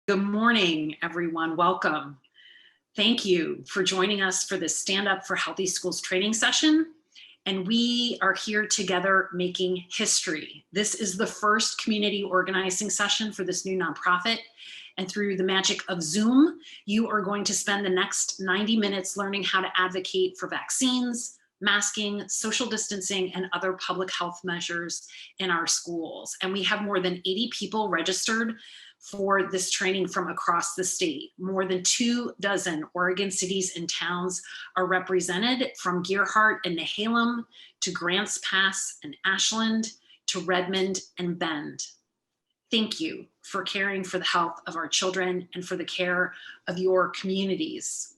Good morning, everyone. Welcome. Thank you for joining us for this Stand Up for Healthy Schools training session. And we are here together making history. This is the first community organizing session for this new nonprofit. And through the magic of Zoom, you are going to spend the next 90 minutes learning how to advocate for vaccines, masking, social distancing, and other public health measures in our schools. And we have more than 80 people registered for this training from across the state. More than 24 Oregon cities and towns are represented, from Gearhart and Nehalem to Grants Pass and Ashland to Redmond and Bend. Thank you for caring for the health of our children and for the care of your communities.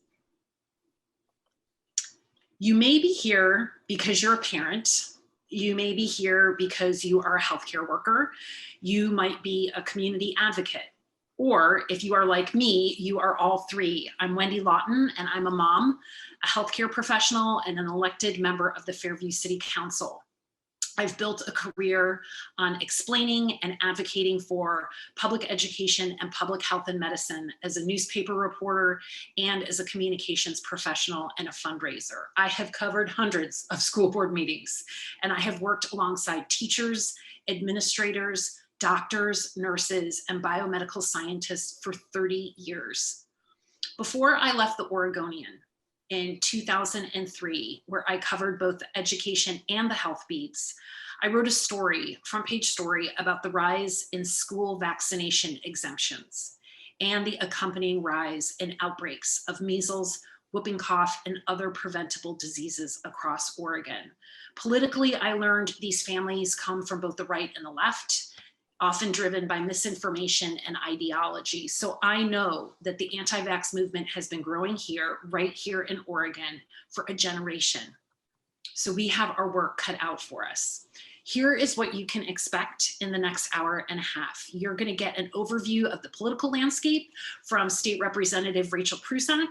You may be here because you're a parent. You may be here because you are a healthcare worker. You might be a community advocate. Or if you are like me, you are all three. I'm Wendy Lawton, and I'm a mom, a healthcare professional, and an elected member of the Fairview City Council. I've built a career on explaining and advocating for public education and public health and medicine as a newspaper reporter and as a communications professional and a fundraiser. I have covered hundreds of school board meetings, and I have worked alongside teachers, administrators, doctors, nurses, and biomedical scientists for 30 years. Before I left the Oregonian in 2003, where I covered both the education and the health beats, I wrote a story, front page story, about the rise in school vaccination exemptions and the accompanying rise in outbreaks of measles, whooping cough, and other preventable diseases across Oregon. Politically, I learned these families come from both the right and the left, often driven by misinformation and ideology. So I know that the anti-vax movement has been growing here, right here in Oregon, for a generation. So we have our work cut out for us. Here is what you can expect in the next hour and a half. You're going to get an overview of the political landscape from State Representative Rachel Prusak.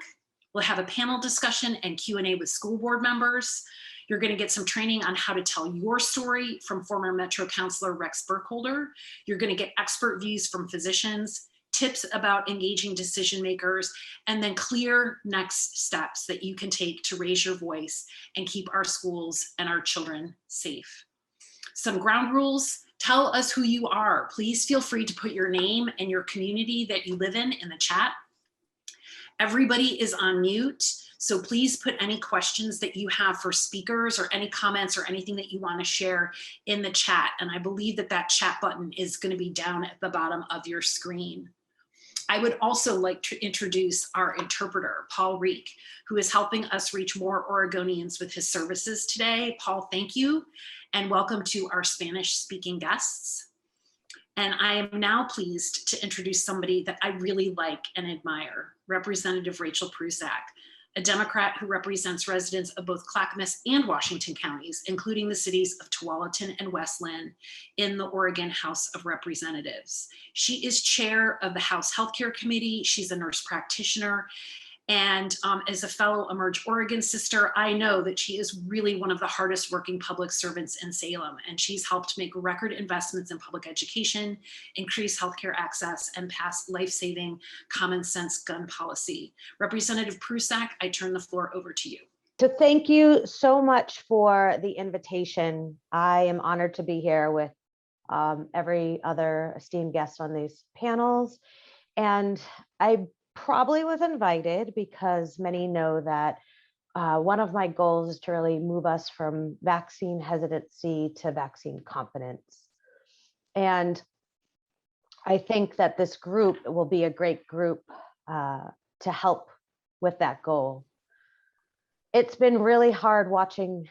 We'll have a panel discussion and Q&A with school board members. You're going to get some training on how to tell your story from former Metro Councilor Rex Burkholder. You're going to get expert views from physicians, tips about engaging decision makers, and then clear next steps that you can take to raise your voice and keep our schools and our children safe. Some ground rules: tell us who you are. Please feel free to put your name and your community that you live in the chat. Everybody is on mute, so please put any questions that you have for speakers or any comments or anything that you want to share in the chat. And I believe that that chat button is going to be down at the bottom of your screen. I would also like to introduce our interpreter, Paul Riek, who is helping us reach more Oregonians with his services today. Paul, thank you, and welcome to our Spanish-speaking guests. And I am now pleased to introduce somebody that I really like and admire, Representative Rachel Prusak, a Democrat who represents residents of both Clackamas and Washington counties, including the cities of Tualatin and West Linn, in the Oregon House of Representatives. She is chair of the House Healthcare Committee. She's a nurse practitioner. And as a fellow Emerge Oregon sister, I know that she is really one of the hardest working public servants in Salem, and she's helped make record investments in public education, increase healthcare access, and pass life-saving common sense gun policy. Representative Prusak, I turn the floor over to you. So thank you so much for the invitation. I am honored to be here with every other esteemed guest on these panels. And I probably was invited because many know that one of my goals is to really move us from vaccine hesitancy to vaccine confidence. And I think that this group will be a great group to help with that goal. It's been really hard watching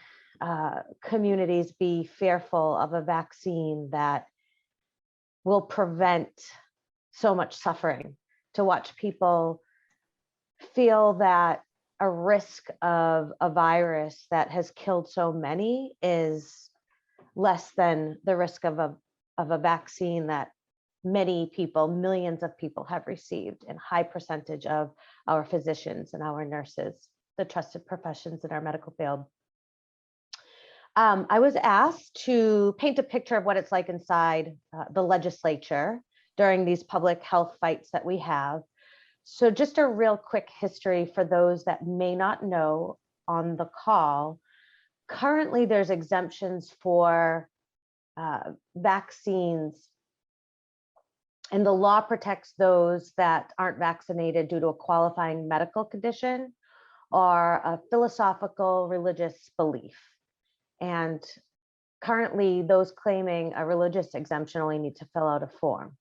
communities be fearful of a vaccine that will prevent so much suffering, to watch people feel that a risk of a virus that has killed so many is less than the risk of a vaccine that many people, millions of people have received, and high percentage of our physicians and our nurses, the trusted professions in our medical field. I was asked to paint a picture of what it's like inside the legislature during these public health fights that we have. So just a real quick history for those that may not know on the call. Currently, there's exemptions for vaccines, and the law protects those that aren't vaccinated due to a qualifying medical condition or a philosophical religious belief. And currently, those claiming a religious exemption only need to fill out a form.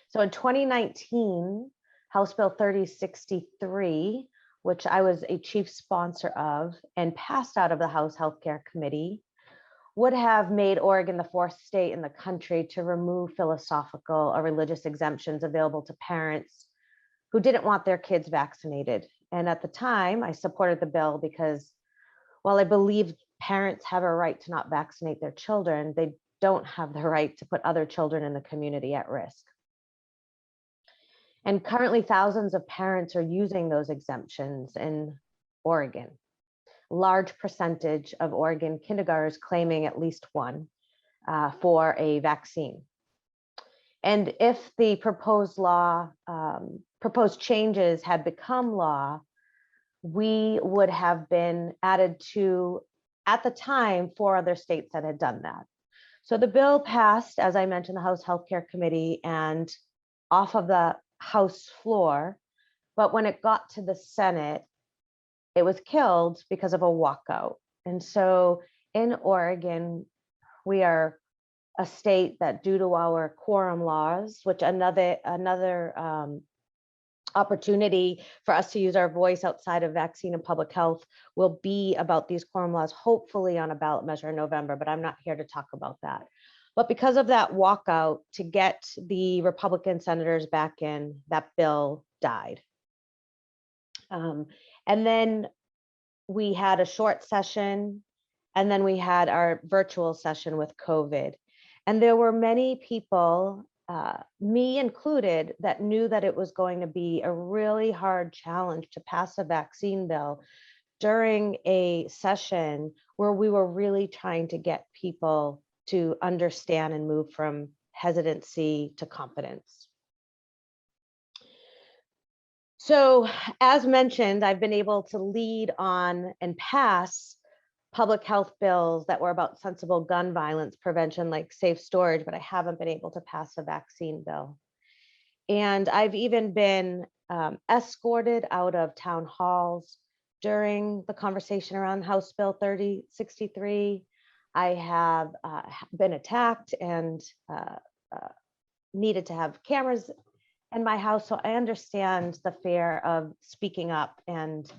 So in 2019, House Bill 3063, which I was a chief sponsor of and passed out of the House Healthcare Committee, would have made Oregon the fourth state in the country to remove philosophical or religious exemptions available to parents who didn't want their kids vaccinated. And at the time, I supported the bill because while I believe parents have a right to not vaccinate their children, they don't have the right to put other children in the community at risk. And currently, thousands of parents are using those exemptions in Oregon. Large percentage of Oregon kindergartners claiming at least one for a vaccine. And if the proposed changes had become law, we would have been added to, at the time, 4 other states that had done that. So the bill passed, as I mentioned, the House Healthcare Committee and off of the House floor, but when it got to the Senate, it was killed because of a walkout. And so in Oregon, we are a state that, due to our quorum laws, which another opportunity for us to use our voice outside of vaccine and public health will be about these quorum laws, hopefully on a ballot measure in November, but I'm not here to talk about that. But because of that walkout, to get the Republican senators back in, that bill died. And then we had a short session, and then we had our virtual session with COVID. And there were many people, me included, that knew that it was going to be a really hard challenge to pass a vaccine bill during a session where we were really trying to get people to understand and move from hesitancy to confidence. So, as mentioned, I've been able to lead on and pass public health bills that were about sensible gun violence prevention, like safe storage, but I haven't been able to pass a vaccine bill. And I've even been escorted out of town halls during the conversation around House Bill 3063. I have been attacked and needed to have cameras in my house. So I understand the fear of speaking up and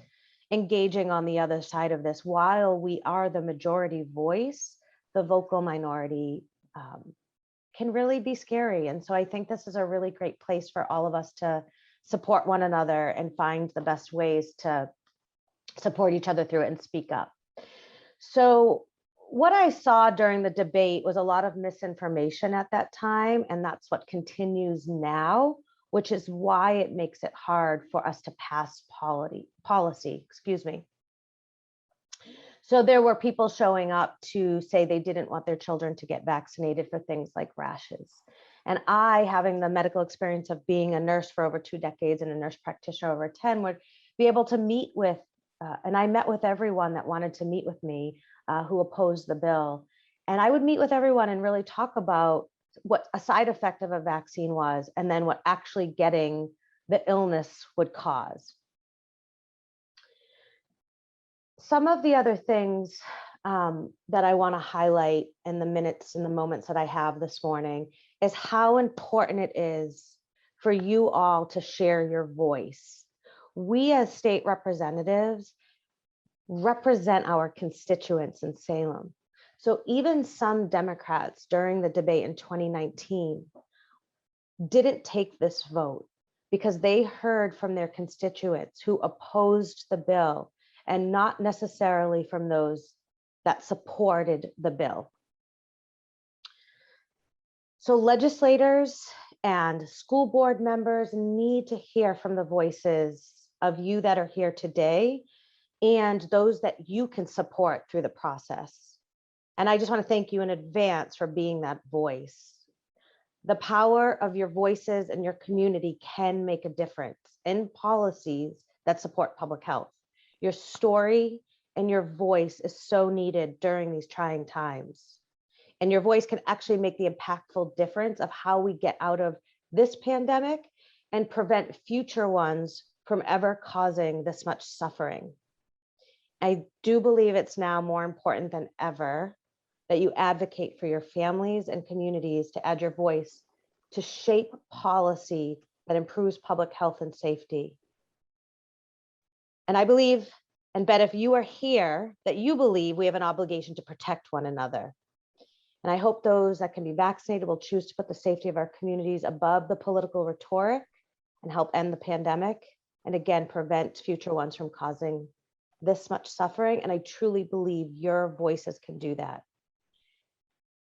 engaging on the other side of this. While we are the majority voice, the vocal minority can really be scary. And so I think this is a really great place for all of us to support one another and find the best ways to support each other through it and speak up. So what I saw during the debate was a lot of misinformation at that time, and that's what continues now, which is why it makes it hard for us to pass policy. So there were people showing up to say they didn't want their children to get vaccinated for things like rashes. And I, having the medical experience of being a nurse for over 2 decades and a nurse practitioner over 10, would be able to meet with, and I met with everyone that wanted to meet with me who opposed the bill. And I would meet with everyone and really talk about what a side effect of a vaccine was, and then what actually getting the illness would cause. Some of the other things that I want to highlight in the minutes and the moments that I have this morning is how important it is for you all to share your voice. We as state representatives represent our constituents in Salem. So even some Democrats during the debate in 2019 didn't take this vote because they heard from their constituents who opposed the bill and not necessarily from those that supported the bill. So legislators and school board members need to hear from the voices of you that are here today and those that you can support through the process. And I just want to thank you in advance for being that voice. The power of your voices and your community can make a difference in policies that support public health. Your story and your voice is so needed during these trying times. And your voice can actually make the impactful difference of how we get out of this pandemic and prevent future ones from ever causing this much suffering. I do believe it's now more important than ever that you advocate for your families and communities to add your voice to shape policy that improves public health and safety. And I believe, and bet if you are here, that you believe we have an obligation to protect one another. And I hope those that can be vaccinated will choose to put the safety of our communities above the political rhetoric and help end the pandemic, and again, prevent future ones from causing this much suffering. And I truly believe your voices can do that.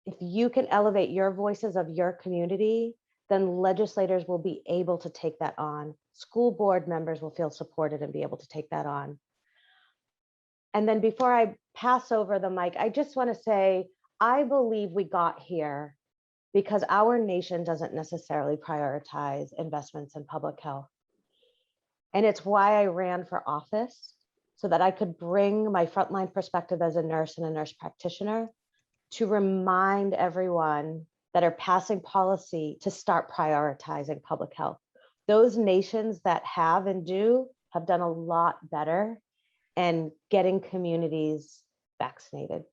If you can elevate your voices of your community, then legislators will be able to take that on. School board members will feel supported and be able to take that on. And then before I pass over the mic, I just want to say, I believe we got here because our nation doesn't necessarily prioritize investments in public health. And it's why I ran for office, so that I could bring my frontline perspective as a nurse and a nurse practitioner to remind everyone that are passing policy to start prioritizing public health. Those nations that have and do have done a lot better in getting communities vaccinated.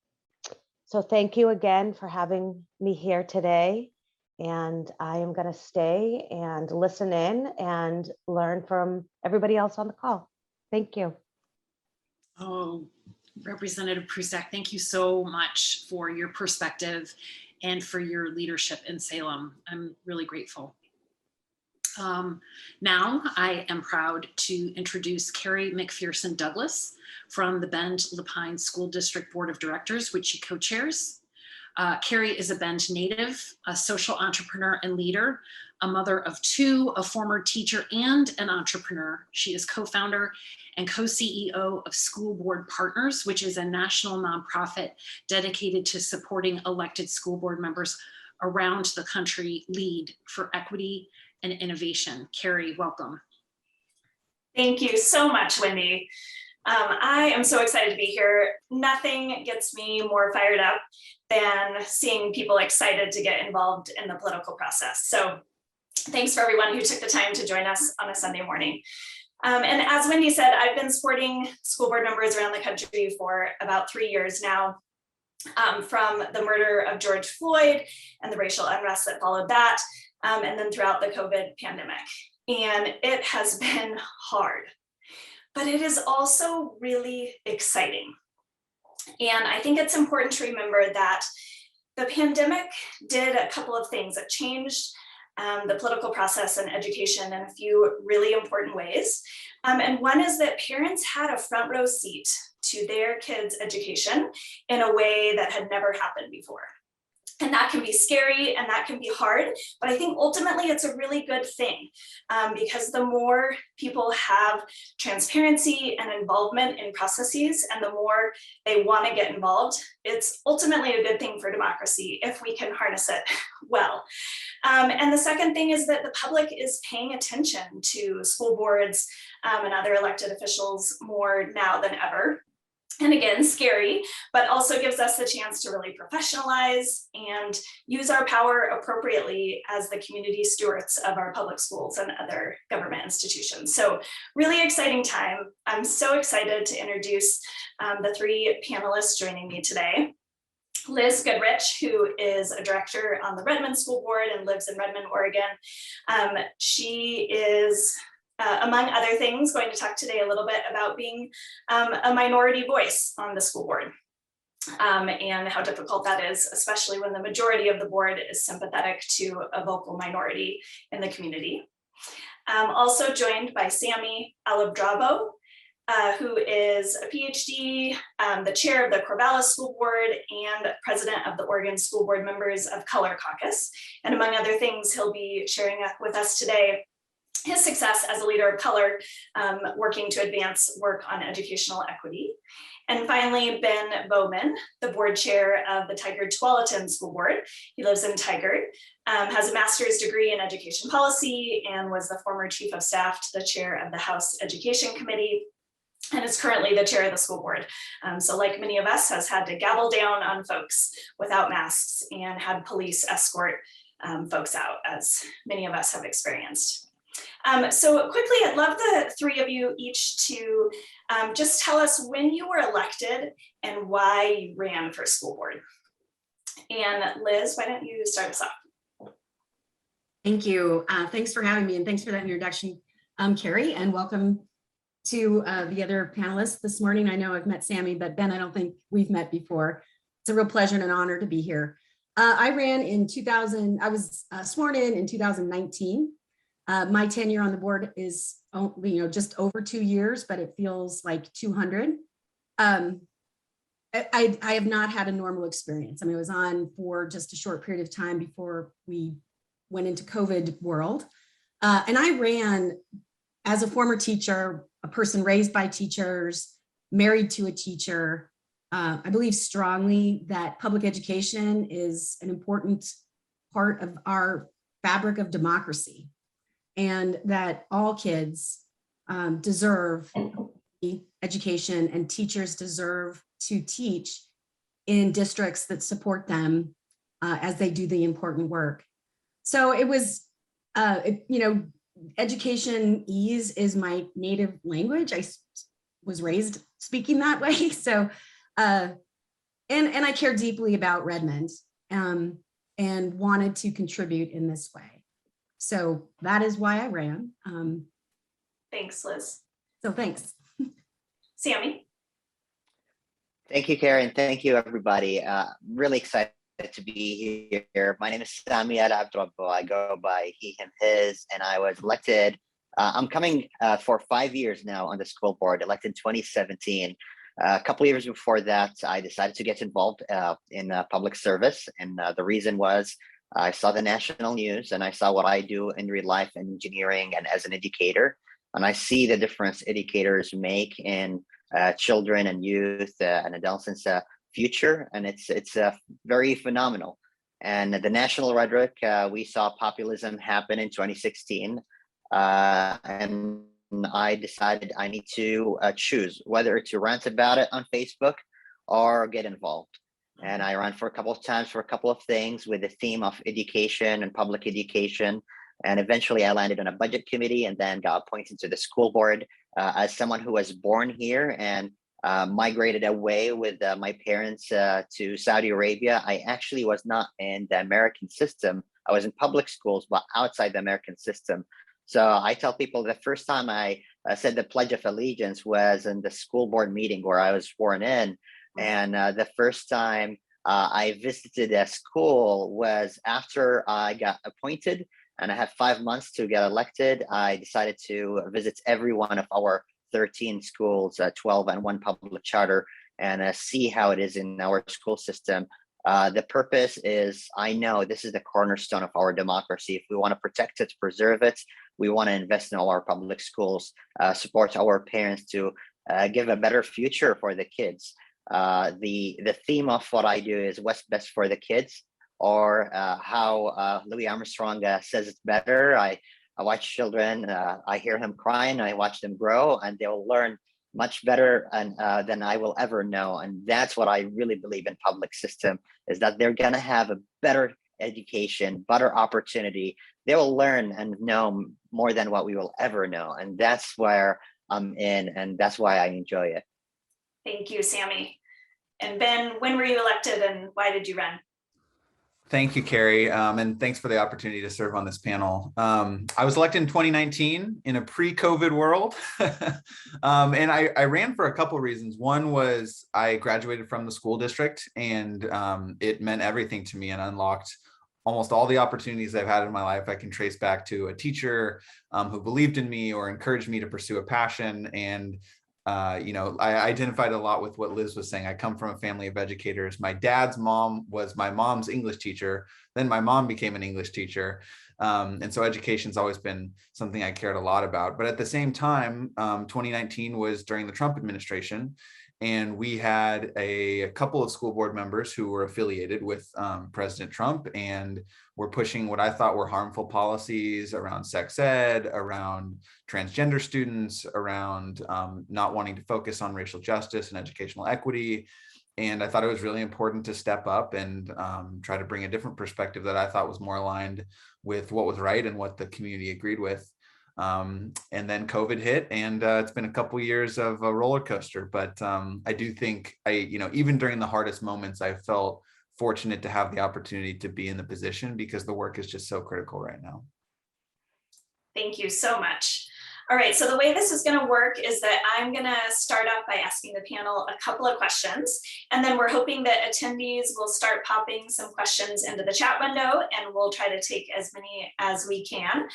So thank you again for having me here today. And I am going to stay and listen in and learn from everybody else on the call. Thank you. Oh, Representative Prusak, thank you so much for your perspective and for your leadership in Salem. I'm really grateful. Now I am proud to introduce Carrie McPherson Douglass from the Bend Lapine School District Board of Directors, which she co-chairs. Carrie is a Bend native, a social entrepreneur and leader, a mother of two, a former teacher and an entrepreneur. She is co-founder and co-CEO of School Board Partners, which is a national nonprofit dedicated to supporting elected school board members around the country lead for equity and innovation. Carrie, welcome. Thank you so much, Wendy. I am so excited to be here. Nothing gets me more fired up than seeing people excited to get involved in the political process. So thanks for everyone who took the time to join us on a Sunday morning. And as Wendy said, I've been supporting school board members around the country for about 3 years now, from the murder of George Floyd and the racial unrest that followed that, and then throughout the COVID pandemic. And it has been hard, but it is also really exciting. And I think it's important to remember that the pandemic did a couple of things. It changed the political process and education in a few really important ways. And one is that parents had a front row seat to their kids' education in a way that had never happened before. And that can be scary and that can be hard, but I think ultimately it's a really good thing, because the more people have transparency and involvement in processes and the more they want to get involved, it's ultimately a good thing for democracy if we can harness it well. And the second thing is that the public is paying attention to school boards and other elected officials more now than ever. And again, scary, but also gives us the chance to really professionalize and use our power appropriately as the community stewards of our public schools and other government institutions. So really exciting time. I'm so excited to introduce the three panelists joining me today. Liz Goodrich, who is a director on the Redmond School Board and lives in Redmond, Oregon. She is among other things, going to talk today a little bit about being a minority voice on the school board, and how difficult that is, especially when the majority of the board is sympathetic to a vocal minority in the community. Also joined by Sami Al-Abdrabbuh, who is a PhD, the chair of the Corvallis School Board and president of the Oregon School Board Members of Color Caucus. And among other things, he'll be sharing with us today his success as a leader of color, working to advance work on educational equity. And finally, Ben Bowman, the board chair of the Tigard-Tualatin School Board. He lives in Tigard, has a master's degree in education policy, and was the former chief of staff to the chair of the House Education Committee, and is currently the chair of the school board. So like many of us, has had to gavel down on folks without masks and had police escort folks out, as many of us have experienced. So quickly, I'd love the three of you each to just tell us when you were elected and why you ran for school board. And Liz, why don't you start us off? Thank you. Thanks for having me, and thanks for that introduction, Carrie, and welcome to the other panelists this morning. I know I've met Sami, but Ben, I don't think we've met before. It's a real pleasure and an honor to be here. I ran in 2000, I was sworn in 2019. My tenure on the board is just over 2 years, but it feels like 200. I have not had a normal experience. I mean, I was on for just a short period of time before we went into COVID world. And I ran as a former teacher, a person raised by teachers, married to a teacher. I believe strongly that public education is an important part of our fabric of democracy, and that all kids deserve education, and teachers deserve to teach in districts that support them as they do the important work. So it was, education ease is my native language. I was raised speaking that way. So, and I care deeply about Redmond and wanted to contribute in this way. So that is why I ran. Thanks, Liz. So thanks. Sami? Thank you, Karen. Thank you, everybody. Really excited to be here. My name is Sami Al-Abdrabbuh. I go by he, him, his, and I was elected. I'm coming for 5 years now on the school board, elected in 2017. A couple of years before that, I decided to get involved in public service. And the reason was I saw the national news and I saw what I do in real life in engineering and as an educator. And I see the difference educators make in children and youth and adolescents' future. And it's very phenomenal. And the national rhetoric, we saw populism happen in 2016. And I decided I need to choose whether to rant about it on Facebook or get involved. And I ran for a couple of times for a couple of things with the theme of education and public education. And eventually I landed on a budget committee and then got appointed to the school board as someone who was born here and migrated away with my parents to Saudi Arabia. I actually was not in the American system. I was in public schools, but outside the American system. So I tell people the first time I said the Pledge of Allegiance was in the school board meeting where I was sworn in. And the first time I visited a school was after I got appointed and I had 5 months to get elected. I decided to visit every one of our 13 schools, 12 and one public charter, and see how it is in our school system. The purpose is, I know this is the cornerstone of our democracy. If we want to protect it, preserve it, we want to invest in all our public schools, support our parents to give a better future for the kids. The theme of what I do is what's best for the kids, or how Louis Armstrong says it better. I watch children, I hear them crying, I watch them grow, and they'll learn much better than I will ever know. And that's what I really believe in public system, is that they're gonna have a better education, better opportunity. They will learn and know more than what we will ever know. And that's where I'm in, and that's why I enjoy it. Thank you, Sami. And Ben, when were you elected and why did you run? Thank you, Carrie, and thanks for the opportunity to serve on this panel. I was elected in 2019 in a pre-COVID world, and I ran for a couple of reasons. One was I graduated from the school district, and it meant everything to me and unlocked almost all the opportunities I've had in my life. I can trace back to a teacher who believed in me or encouraged me to pursue a passion. And I identified a lot with what Liz was saying. I come from a family of educators. My dad's mom was my mom's English teacher. Then my mom became an English teacher. And so education's always been something I cared a lot about. But at the same time, 2019 was during the Trump administration. And we had a couple of school board members who were affiliated with President Trump and were pushing what I thought were harmful policies around sex ed, around transgender students, around not wanting to focus on racial justice and educational equity. And I thought it was really important to step up and try to bring a different perspective that I thought was more aligned with what was right and what the community agreed with. And then COVID hit, and it's been a couple years of a roller coaster. But I do think even during the hardest moments, I felt fortunate to have the opportunity to be in the position because the work is just so critical right now. Thank you so much. All right, so the way this is going to work is that I'm going to start off by asking the panel a couple of questions, and then we're hoping that attendees will start popping some questions into the chat window, and we'll try to take as many as we can.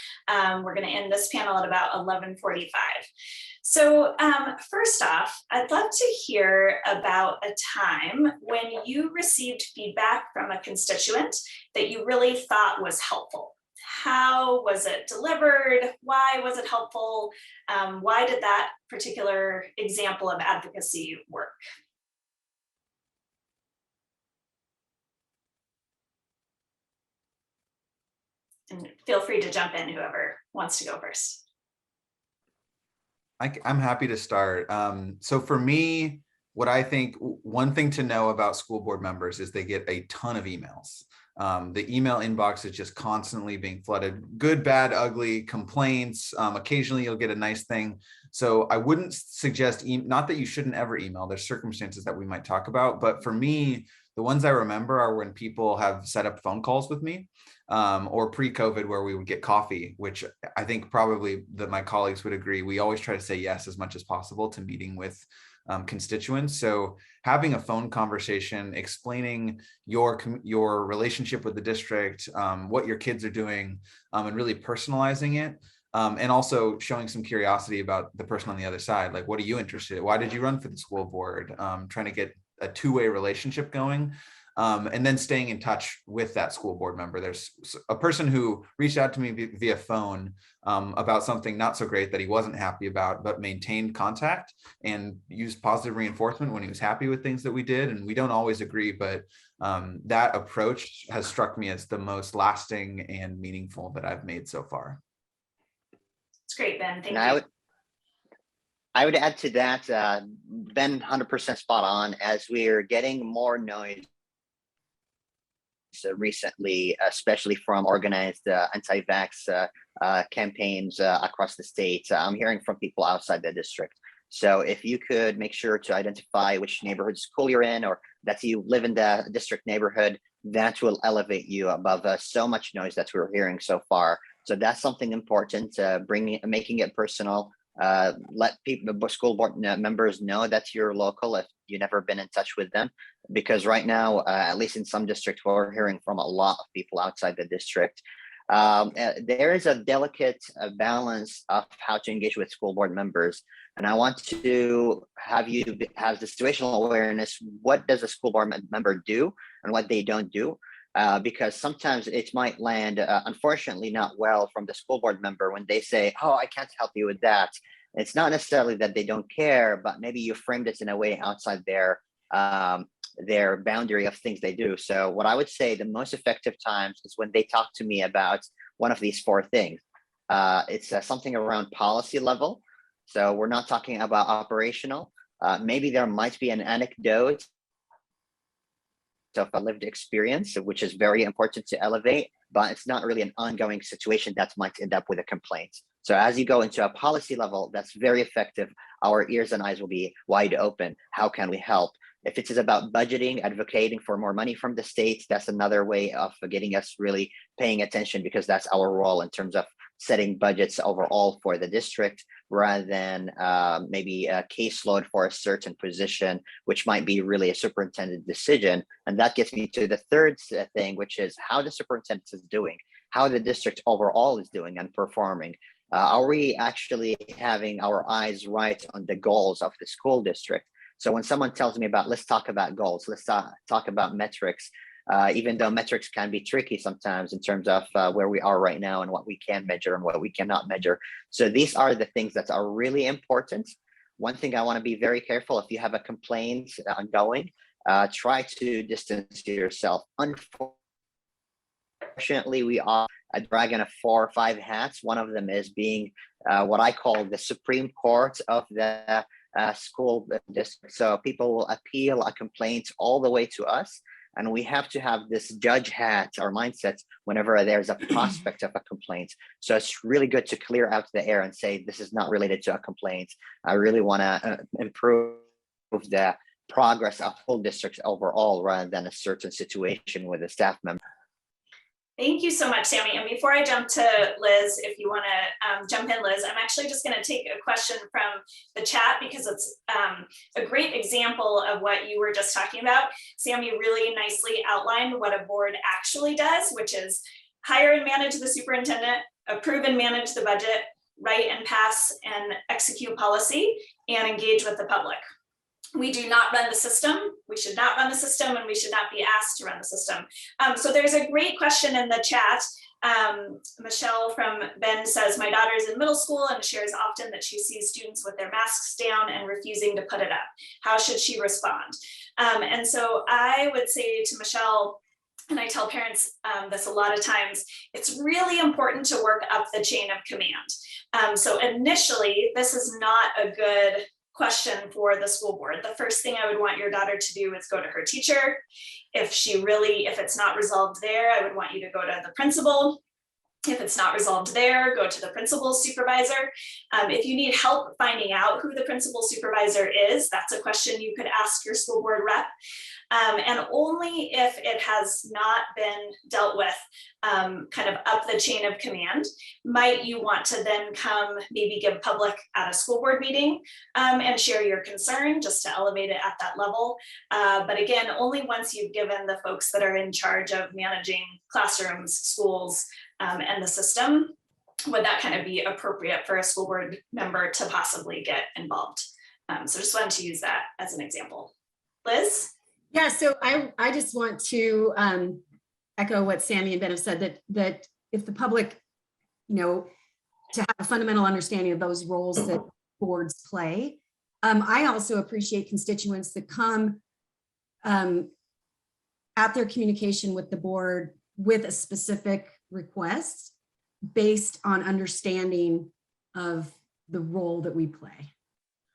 We're going to end this panel at about 11:45. So first off, I'd love to hear about a time when you received feedback from a constituent that you really thought was helpful. How was it delivered? Why was it helpful? Why did that particular example of advocacy work? And feel free to jump in, whoever wants to go first. I'm happy to start. So for me, what I think, one thing to know about school board members is they get a ton of emails. The email inbox is just constantly being flooded, good, bad, ugly, complaints. Occasionally you'll get a nice thing. So I wouldn't suggest, not that you shouldn't ever email, there's circumstances that we might talk about, but for me, the ones I remember are when people have set up phone calls with me, or pre-COVID where we would get coffee, which I think probably that my colleagues would agree. We always try to say yes as much as possible to meeting with constituents. So having a phone conversation, explaining your relationship with the district, what your kids are doing, and really personalizing it. And also showing some curiosity about the person on the other side. Like, what are you interested in? Why did you run for the school board? Trying to get a two-way relationship going. And then staying in touch with that school board member. There's a person who reached out to me via phone about something not so great that he wasn't happy about, but maintained contact and used positive reinforcement when he was happy with things that we did. And we don't always agree, but that approach has struck me as the most lasting and meaningful that I've made so far. It's great, Ben. Thank you. I would add to that, Ben, 100% spot on. As we're getting more noise recently, especially from organized anti-vax campaigns across the state, I'm hearing from people outside the district. So if you could make sure to identify which neighborhood school you're in, or that you live in the district neighborhood, that will elevate you above so much noise that we're hearing so far. So that's something important, making it personal. Let people, school board members know that you're local if you've never been in touch with them, because right now, at least in some districts, we're hearing from a lot of people outside the district. There is a delicate balance of how to engage with school board members. And I want to have you have the situational awareness. What does a school board member do and what they don't do? Because sometimes it might land, unfortunately, not well from the school board member when they say, oh, I can't help you with that. It's not necessarily that they don't care, but maybe you framed it in a way outside their boundary of things they do. So what I would say the most effective times is when they talk to me about one of these four things. It's something around policy level. So we're not talking about operational. Maybe there might be an anecdote of a lived experience, which is very important to elevate, but it's not really an ongoing situation that might end up with a complaint. So as you go into a policy level, that's very effective. Our ears and eyes will be wide open. How can we help? If it is about budgeting, advocating for more money from the state, that's another way of getting us really paying attention, because that's our role in terms of setting budgets overall for the district, rather than maybe a caseload for a certain position, which might be really a superintendent decision. And that gets me to the third thing, which is how the superintendent is doing, how the district overall is doing and performing. Are we actually having our eyes right on the goals of the school district? So when someone tells me about, let's talk about goals, let's talk about metrics, even though metrics can be tricky sometimes in terms of where we are right now and what we can measure and what we cannot measure. So these are the things that are really important. one thing I want to be very careful, if you have a complaint ongoing, try to distance yourself. Unfortunately, we are a dragon of 4 or 5 hats. One of them is being what I call the Supreme Court of the school district. So people will appeal a complaint all the way to us. And we have to have this judge hat or mindset whenever there's a prospect of a complaint. So it's really good to clear out the air and say, this is not related to a complaint. I really want to improve the progress of whole districts overall rather than a certain situation with a staff member. Thank you so much, Sami. And before I jump to Liz, if you want to jump in, Liz, I'm actually just going to take a question from the chat because it's a great example of what you were just talking about. Sami really nicely outlined what a board actually does, which is hire and manage the superintendent, approve and manage the budget, write and pass and execute policy, and engage with the public. We do not run the system. We should not run the system, and we should not be asked to run the system. So there's a great question in the chat. Michelle from Ben says, my daughter is in middle school and shares often that she sees students with their masks down and refusing to put it up. How should she respond? And so I would say to Michelle, and I tell parents this a lot of times, it's really important to work up the chain of command. So initially, this is not a good question for the school board. The first thing I would want your daughter to do is go to her teacher. If it's not resolved there, I would want you to go to the principal. If it's not resolved there, go to the principal supervisor. If you need help finding out who the principal supervisor is, that's a question you could ask your school board rep. And only if it has not been dealt with kind of up the chain of command, might you want to then come maybe give public at a school board meeting and share your concern just to elevate it at that level. But again, only once you've given the folks that are in charge of managing classrooms, schools, and the system, would that kind of be appropriate for a school board member to possibly get involved. So just wanted to use that as an example. Liz? Yeah, so I just want to echo what Sami and Ben have said, that if the public, to have a fundamental understanding of those roles that boards play. I also appreciate constituents that come at their communication with the board with a specific request based on understanding of the role that we play.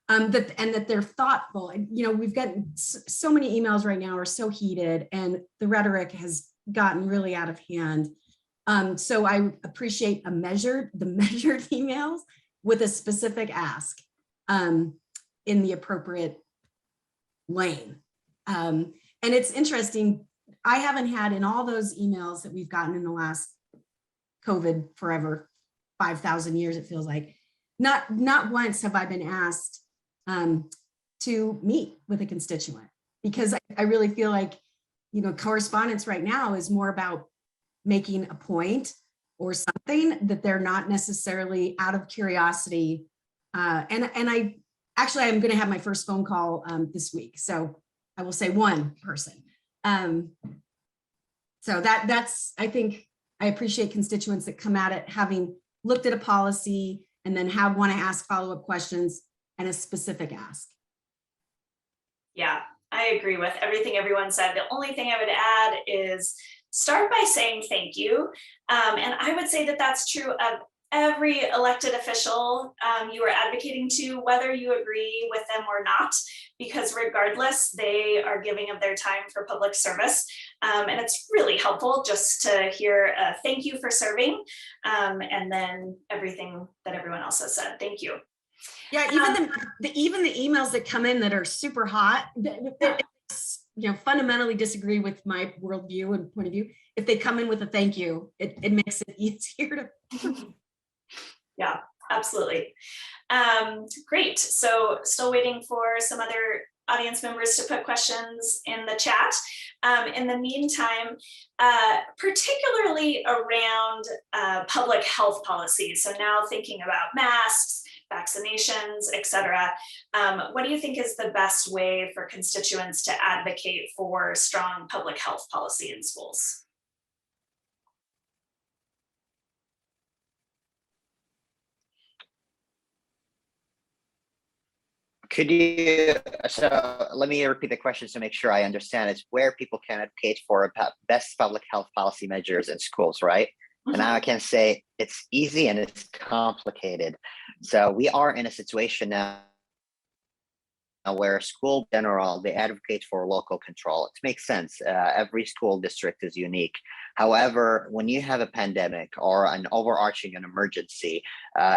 And that they're thoughtful. And, we've gotten so many emails right now are so heated and the rhetoric has gotten really out of hand. So I appreciate the measured emails with a specific ask in the appropriate lane. And it's interesting. I haven't had in all those emails that we've gotten in the last COVID forever, 5,000 years, it feels like, not once have I been asked to meet with a constituent, because I really feel like, correspondence right now is more about making a point or something that they're not necessarily out of curiosity. And I'm going to have my first phone call this week. So I will say one person. So that's, I think I appreciate constituents that come at it having looked at a policy and then want to ask follow-up questions and a specific ask. Yeah, I agree with everything everyone said. The only thing I would add is start by saying thank you. And I would say that that's true of every elected official you are advocating to, whether you agree with them or not, because regardless, they are giving of their time for public service. And it's really helpful just to hear a thank you for serving, and then everything that everyone else has said. Thank you. Yeah, even the emails that come in that are super hot, that fundamentally disagree with my worldview and point of view. If they come in with a thank you, it makes it easier to. Yeah, absolutely. Great. So still waiting for some other audience members to put questions in the chat. In the meantime, particularly around public health policy. So now thinking about masks, vaccinations, et cetera. What do you think is the best way for constituents to advocate for strong public health policy in schools? Could you, so let me repeat the question to make sure I understand. It's where people can advocate for best public health policy measures in schools, right? And now I can say it's easy and it's complicated. So we are in a situation now where school in general, they advocate for local control. It makes sense. Every school district is unique. However, when you have a pandemic or an overarching emergency,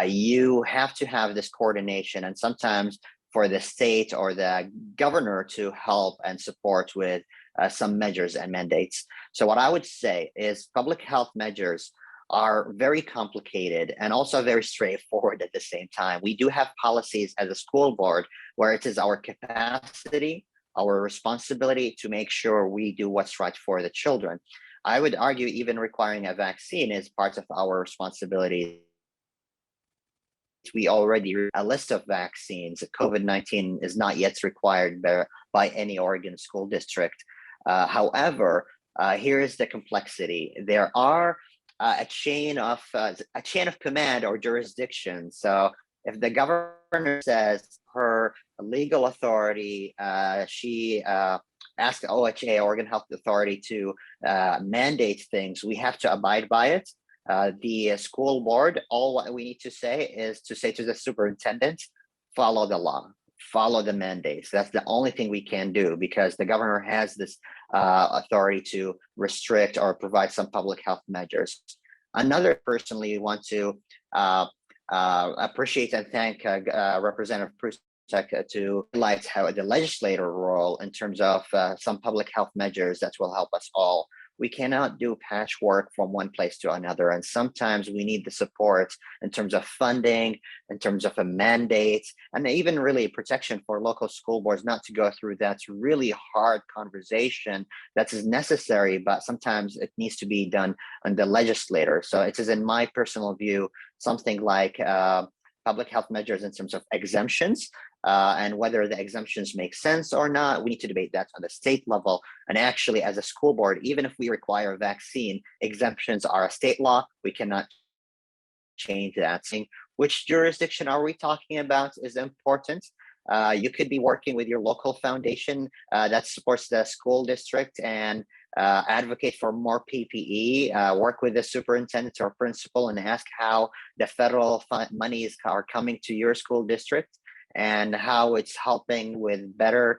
you have to have this coordination, and sometimes for the state or the governor to help and support with some measures and mandates. So what I would say is public health measures are very complicated and also very straightforward at the same time. We do have policies as a school board where it is our capacity, our responsibility to make sure we do what's right for the children. I would argue even requiring a vaccine is part of our responsibility. We already a list of vaccines. COVID-19 is not yet required by any Oregon school district. However, here is the complexity. There are a chain of command or jurisdiction. So if the governor says her legal authority, she asked OHA, Oregon Health Authority, to mandate things, we have to abide by it. The school board, all what we need to say is to say to the superintendent, follow the law, follow the mandates. That's the only thing we can do, because the governor has this authority to restrict or provide some public health measures. Another, personally, want to appreciate and thank Representative Prusek to highlight how the legislator role in terms of some public health measures that will help us all. We cannot do patchwork from one place to another. And sometimes we need the support in terms of funding, in terms of a mandate, and even really protection for local school boards not to go through that really hard conversation that is necessary, but sometimes it needs to be done on the legislator. So it is, in my personal view, something like public health measures in terms of exemptions, and whether the exemptions make sense or not. We need to debate that on the state level. And actually, as a school board, even if we require a vaccine, exemptions are a state law. We cannot change that. Which jurisdiction are we talking about is important. You could be working with your local foundation that supports the school district and advocate for more PPE, work with the superintendent or principal and ask how the federal monies are coming to your school district and how it's helping with better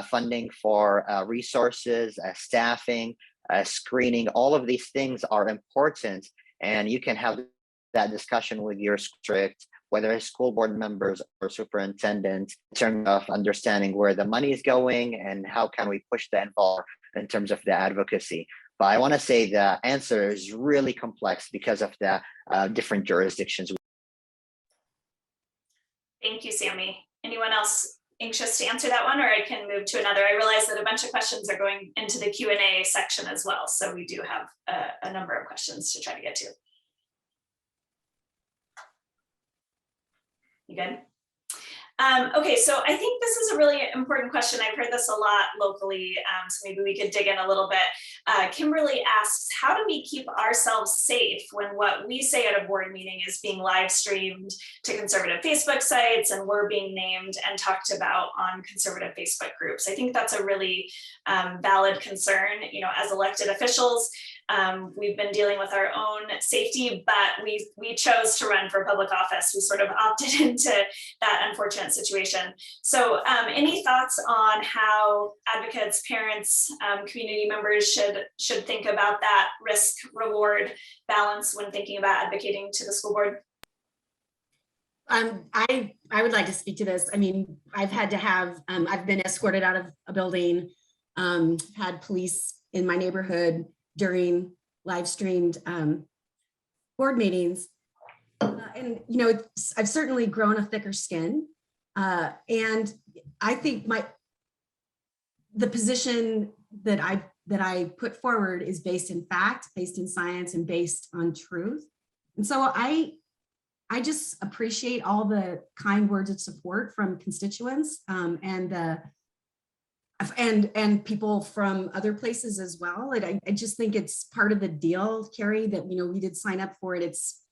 funding for resources, staffing, screening. All of these things are important, and you can have that discussion with your district, whether it's school board members or superintendent, in terms of understanding where the money is going and how can we push the envelope in terms of the advocacy. But I want to say the answer is really complex because of the different jurisdictions. Thank you, Sami. Anyone else anxious to answer that one, or I can move to another? I realize that a bunch of questions are going into the Q&A section as well, so we do have a number of questions to try to get to. You good? Okay, so I think this is a really important question. I've heard this a lot locally, so maybe we could dig in a little bit. Kimberly asks, how do we keep ourselves safe when what we say at a board meeting is being live streamed to conservative Facebook sites and we're being named and talked about on conservative Facebook groups? I think that's a really valid concern. You know, as elected officials, we've been dealing with our own safety, but we chose to run for public office. We sort of opted into that unfortunate situation. So any thoughts on how advocates, parents, community members should think about that risk reward balance when thinking about advocating to the school board? I would like to speak to this. I mean, I've had to have, I've been escorted out of a building, had police in my neighborhood during live streamed board meetings. And, you know, I've certainly grown a thicker skin. And I think the position that I put forward is based in fact, based in science, and based on truth. And so I just appreciate all the kind words of support from constituents and people from other places as well. And I just think it's part of the deal, Carrie, that, you know, we did sign up for it. It's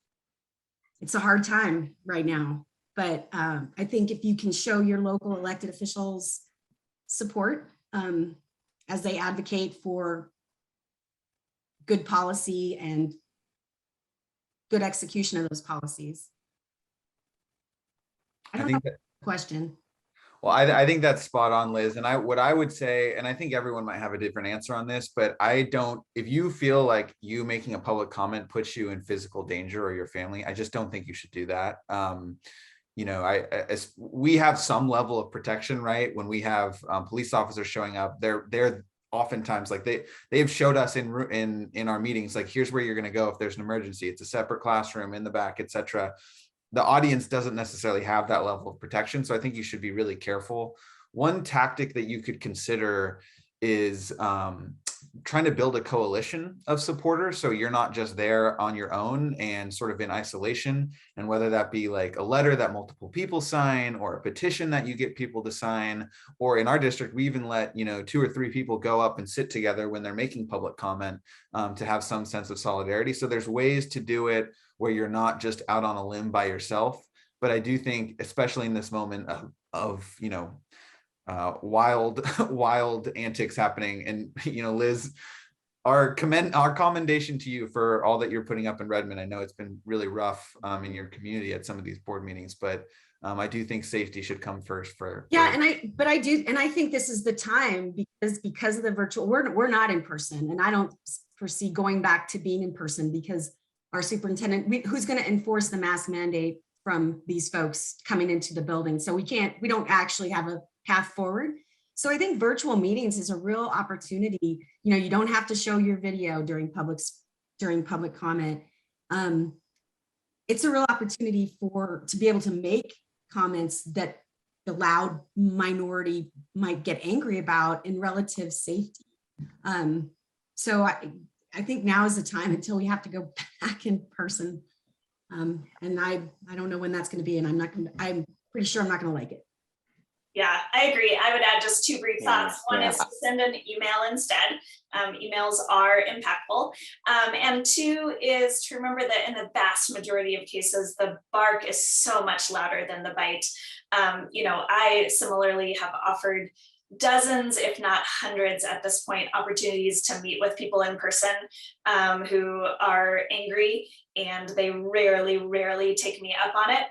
a hard time right now. But I think if you can show your local elected officials support as they advocate for good policy and good execution of those policies. I don't know the question. Well, I think that's spot on, Liz. And what I would say, and I think everyone might have a different answer on this, but if you feel like you making a public comment puts you in physical danger or your family, I just don't think you should do that. You know, we have some level of protection, right? When we have police officers showing up, they're oftentimes like they have showed us in our meetings, like, here's where you're going to go if there's an emergency. It's a separate classroom in the back, etc. The audience doesn't necessarily have that level of protection. So I think you should be really careful. One tactic that you could consider is trying to build a coalition of supporters. So you're not just there on your own and sort of in isolation. And whether that be like a letter that multiple people sign, or a petition that you get people to sign, or in our district, we even let, 2 or 3 people go up and sit together when they're making public comment to have some sense of solidarity. So there's ways to do it where you're not just out on a limb by yourself. But I do think, especially in this moment of wild antics happening, and Liz, our commendation to you for all that you're putting up in Redmond. I know it's been really rough in your community at some of these board meetings, but I do think safety should come first I think this is the time, because of the virtual, we're not in person, and I don't foresee going back to being in person, because our superintendent, who's going to enforce the mask mandate from these folks coming into the building. So we don't actually have a path forward. So I think virtual meetings is a real opportunity. You don't have to show your video during public comment. It's a real opportunity to be able to make comments that the loud minority might get angry about in relative safety. So I think now is the time, until we have to go back in person. And I don't know when that's going to be, and I'm pretty sure I'm not going to like it. Yeah, I agree. I would add just 2 brief thoughts. One is to send an email instead. Emails are impactful. And 2 is to remember that in the vast majority of cases, the bark is so much louder than the bite. I similarly have offered dozens, if not hundreds at this point, opportunities to meet with people in person who are angry, and they rarely take me up on it.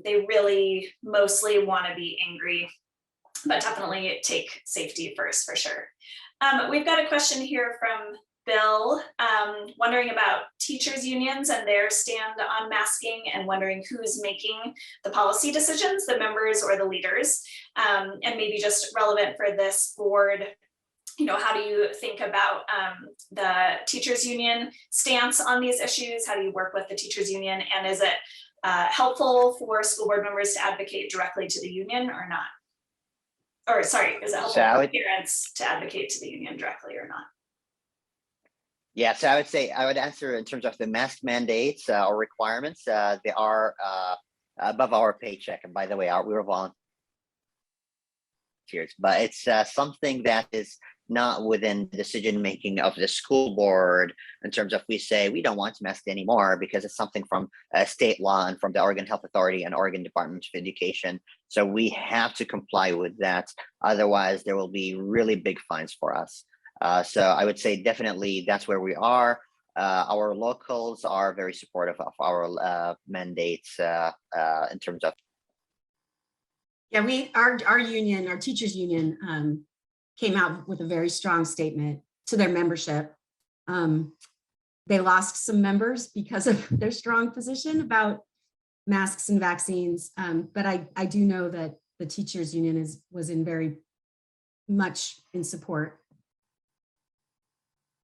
They really mostly want to be angry, but definitely take safety first, for sure. We've got a question here from Bill, wondering about teachers unions and their stand on masking, and wondering who's making the policy decisions, the members or the leaders, and maybe just relevant for this board. How do you think about the teachers union stance on these issues? How do you work with the teachers union? And is it helpful for school board members to advocate directly to the union or not? Or sorry, is it helpful for parents to advocate to the union directly or not? Yeah, so I would say, I would answer in terms of the mask mandates or requirements. They are above our paycheck. And by the way, we were volunteers, but it's something that is not within the decision making of the school board, in terms of we say we don't want to mask anymore because it's something from state law and from the Oregon Health Authority and Oregon Department of Education. So we have to comply with that. Otherwise, there will be really big fines for us. So I would say definitely that's where we are. Our locals are very supportive of our mandates in terms of. Yeah, our union, our teachers union, came out with a very strong statement to their membership. They lost some members because of their strong position about masks and vaccines. But I do know that the teachers union was in very much in support.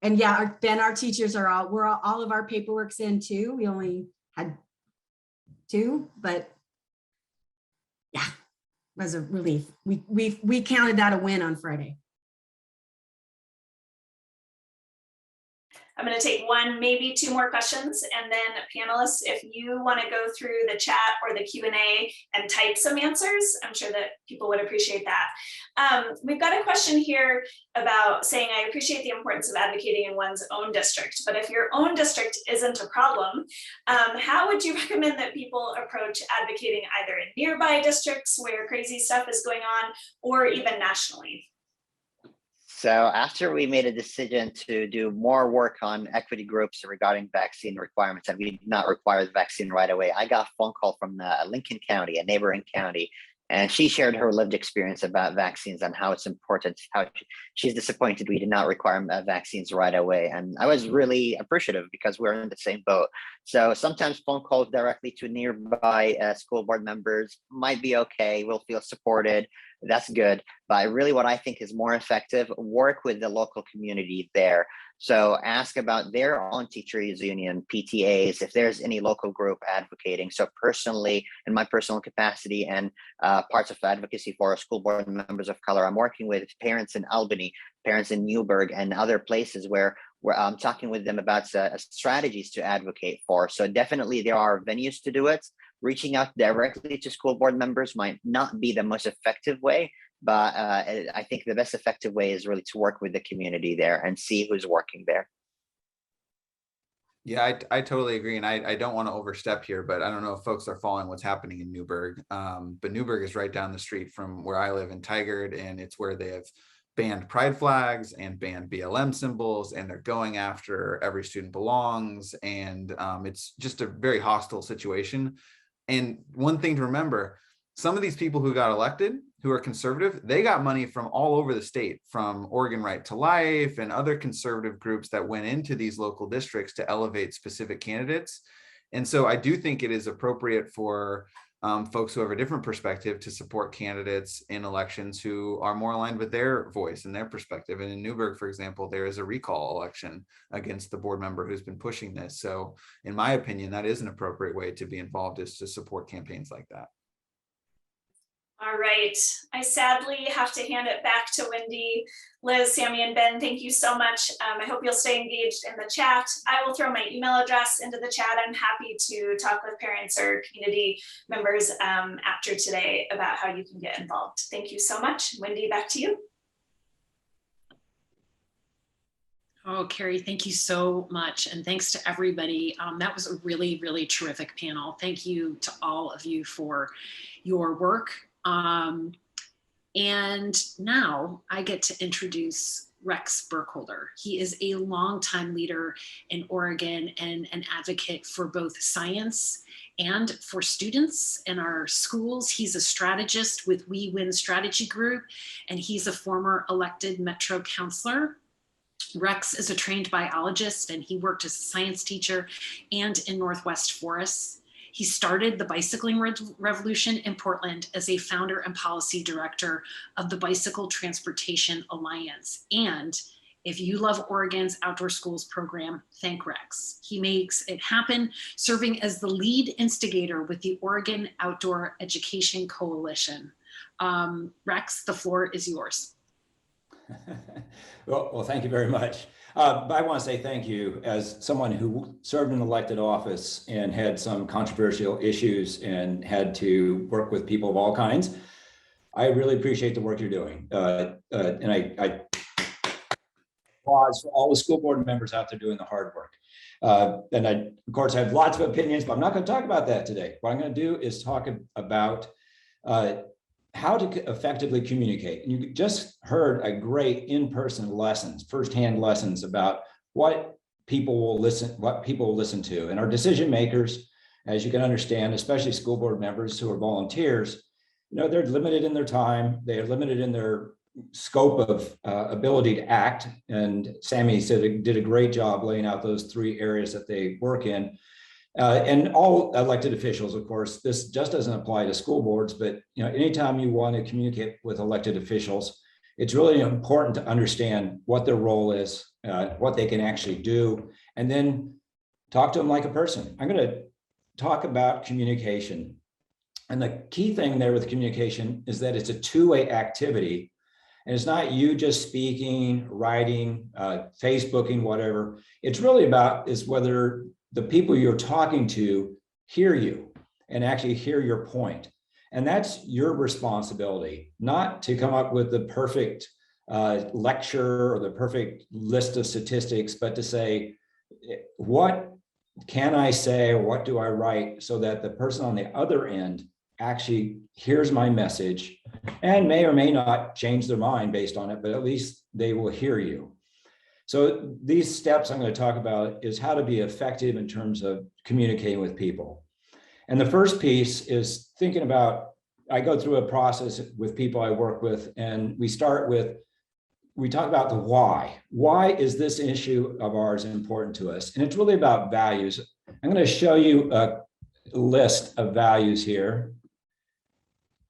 And yeah, Ben, our teachers are all of our paperwork's in too. We only had 2, but yeah, it was a relief. We counted that a win on Friday. I'm going to take one, maybe two more questions, and then panelists, if you want to go through the chat or the Q&A and type some answers, I'm sure that people would appreciate that. We've got a question here about saying, I appreciate the importance of advocating in one's own district, but if your own district isn't a problem, how would you recommend that people approach advocating either in nearby districts where crazy stuff is going on, or even nationally? So after we made a decision to do more work on equity groups regarding vaccine requirements, and we did not require the vaccine right away, I got a phone call from Lincoln County, a neighboring county, and she shared her lived experience about vaccines and how it's important, how she's disappointed we did not require vaccines right away. And I was really appreciative because we're in the same boat. So sometimes phone calls directly to nearby school board members might be okay. We'll feel supported. That's good. But really what I think is more effective, work with the local community there. So ask about their own teachers union, PTAs, if there's any local group advocating. So personally, in my personal capacity and parts of advocacy for school board members of color, I'm working with parents in Albany, parents in Newburgh, and other places where I'm talking with them about strategies to advocate for. So definitely there are venues to do it. Reaching out directly to school board members might not be the most effective way, but I think the best effective way is really to work with the community there and see who's working there. Yeah, I totally agree. And I don't want to overstep here, but I don't know if folks are following what's happening in Newburgh. But Newburgh is right down the street from where I live in Tigard, and it's where they have banned pride flags and banned BLM symbols, and they're going after every student belongs. And it's just a very hostile situation. And one thing to remember, some of these people who got elected, who are conservative, they got money from all over the state, from Oregon Right to Life and other conservative groups that went into these local districts to elevate specific candidates. And so I do think it is appropriate for folks who have a different perspective to support candidates in elections who are more aligned with their voice and their perspective. And in Newburgh, for example, there is a recall election against the board member who's been pushing this. So in my opinion, that is an appropriate way to be involved, is to support campaigns like that. All right, I sadly have to hand it back to Wendy. Liz, Sami, and Ben, thank you so much. I hope you'll stay engaged in the chat. I will throw my email address into the chat. I'm happy to talk with parents or community members after today about how you can get involved. Thank you so much. Wendy, back to you. Oh, Carrie, thank you so much. And thanks to everybody. That was a really, really terrific panel. Thank you to all of you for your work. And now I get to introduce Rex Burkholder. He is a longtime leader in Oregon and an advocate for both science and for students in our schools. He's a strategist with We Win Strategy Group, and he's a former elected Metro counselor. Rex is a trained biologist, and he worked as a science teacher and in Northwest Forests. He started the bicycling revolution in Portland as a founder and policy director of the Bicycle Transportation Alliance. And if you love Oregon's Outdoor Schools program, thank Rex. He makes it happen, serving as the lead instigator with the Oregon Outdoor Education Coalition. Rex, the floor is yours. Well, thank you very much. But I want to say thank you as someone who served in elected office and had some controversial issues and had to work with people of all kinds. I really appreciate the work you're doing. And I applaud for all the school board members out there doing the hard work. And I, of course, have lots of opinions, but I'm not going to talk about that today. What I'm going to do is talk about how to effectively communicate. And you just heard a great in-person lessons, firsthand lessons about what people will listen to. And our decision makers, as you can understand, especially school board members who are volunteers, you know, they're limited in their time, they're limited in their scope of ability to act. And Sami did a great job laying out those three areas that they work in. And all elected officials, of course, this just doesn't apply to school boards, but you know, anytime you want to communicate with elected officials, it's really important to understand what their role is, what they can actually do, and then talk to them like a person. I'm going to talk about communication. And the key thing there with communication is that it's a two-way activity. And it's not you just speaking, writing, Facebooking, whatever. It's really about is whether the people you're talking to hear you and actually hear your point. And that's your responsibility, not to come up with the perfect lecture or the perfect list of statistics, but to say, what can I say, or what do I write so that the person on the other end actually hears my message and may or may not change their mind based on it, but at least they will hear you. So these steps I'm going to talk about is how to be effective in terms of communicating with people. And the first piece is thinking about, I go through a process with people I work with, and we start with, we talk about the why. Why is this issue of ours important to us? And it's really about values. I'm going to show you a list of values here.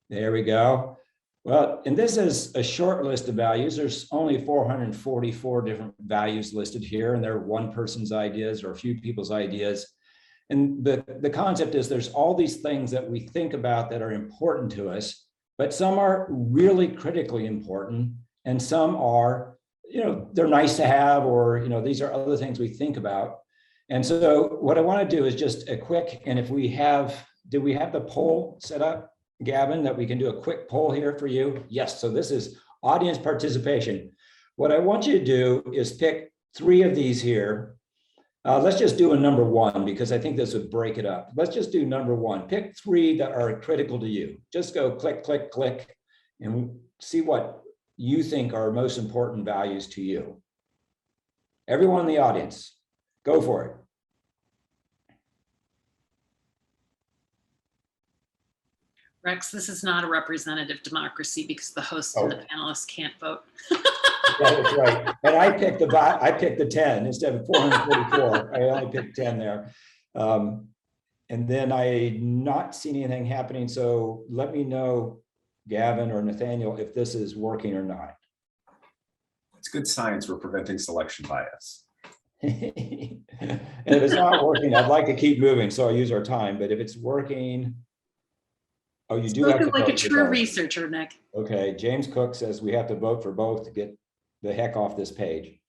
There we go. Well, and this is a short list of values. There's only 444 different values listed here, and they're one person's ideas or a few people's ideas. And the concept is there's all these things that we think about that are important to us, but some are really critically important, and some are, they're nice to have, or, these are other things we think about. And so what I want to do is just a quick, and if we have, do we have the poll set up, Gavin, that we can do a quick poll here for you? Yes, so this is audience participation. What I want you to do is pick 3 of these here. Let's just do a number 1, because I think this would break it up. Let's just do number 1. Pick 3 that are critical to you. Just go click, click, click, and see what you think are most important values to you. Everyone in the audience, go for it. Rex, this is not a representative democracy because the host and the panelists can't vote. That's right. And I picked the 10 instead of 444. I only picked 10 there. And then I not seen anything happening. So let me know, Gavin or Nathaniel, if this is working or not. It's good science for preventing selection bias. And if it's not working, I'd like to keep moving, so I use our time. But if it's working, oh, you do have to like a vote true yourself. researcher, Nick. Okay, James Cook says we have to vote for both to get the heck off this page.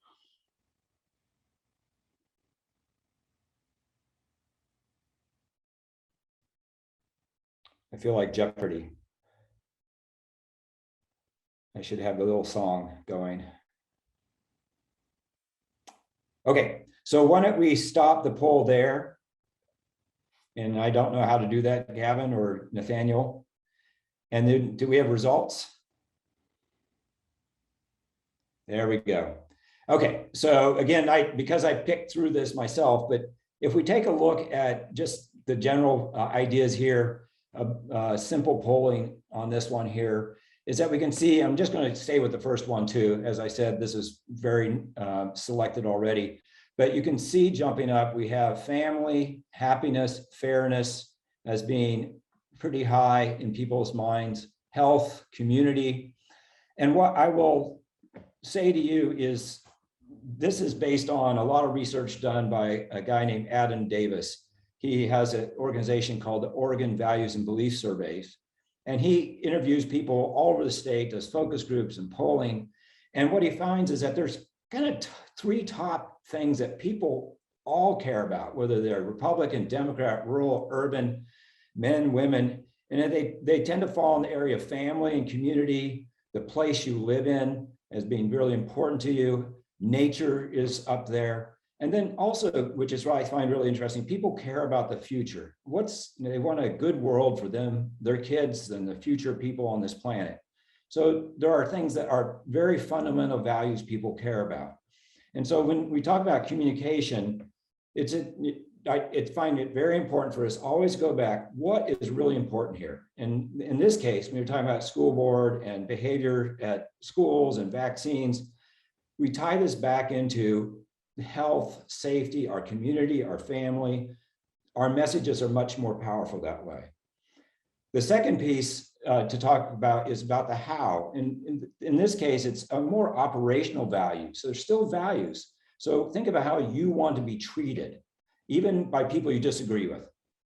I feel like Jeopardy. I should have the little song going. Okay, so why don't we stop the poll there? And I don't know how to do that, Gavin or Nathaniel. And then do we have results? There we go. Okay, so again, because I picked through this myself, but if we take a look at just the general ideas here, simple polling on this one here, is that we can see, I'm just going to stay with the first one too. As I said, this is very selected already, but you can see jumping up, we have family, happiness, fairness as being pretty high in people's minds, health, community. And what I will say to you is, this is based on a lot of research done by a guy named Adam Davis. He has an organization called the Oregon Values and Belief Surveys. And he interviews people all over the state, does focus groups and polling. And what he finds is that there's kind of 3 top things that people all care about, whether they're Republican, Democrat, rural, urban, men, women. And they tend to fall in the area of family and community, the place you live in as being really important to you. Nature is up there. And then also, which is what I find really interesting, people care about the future. They want a good world for them, their kids, and the future people on this planet. So there are things that are very fundamental values people care about. And so when we talk about communication, I find it very important for us always go back, what is really important here? And in this case, when you're talking about school board and behavior at schools and vaccines, we tie this back into health, safety, our community, our family. Our messages are much more powerful that way. The second piece to talk about is about the how. In this case, it's a more operational value. So there's still values. So think about how you want to be treated, even by people you disagree with.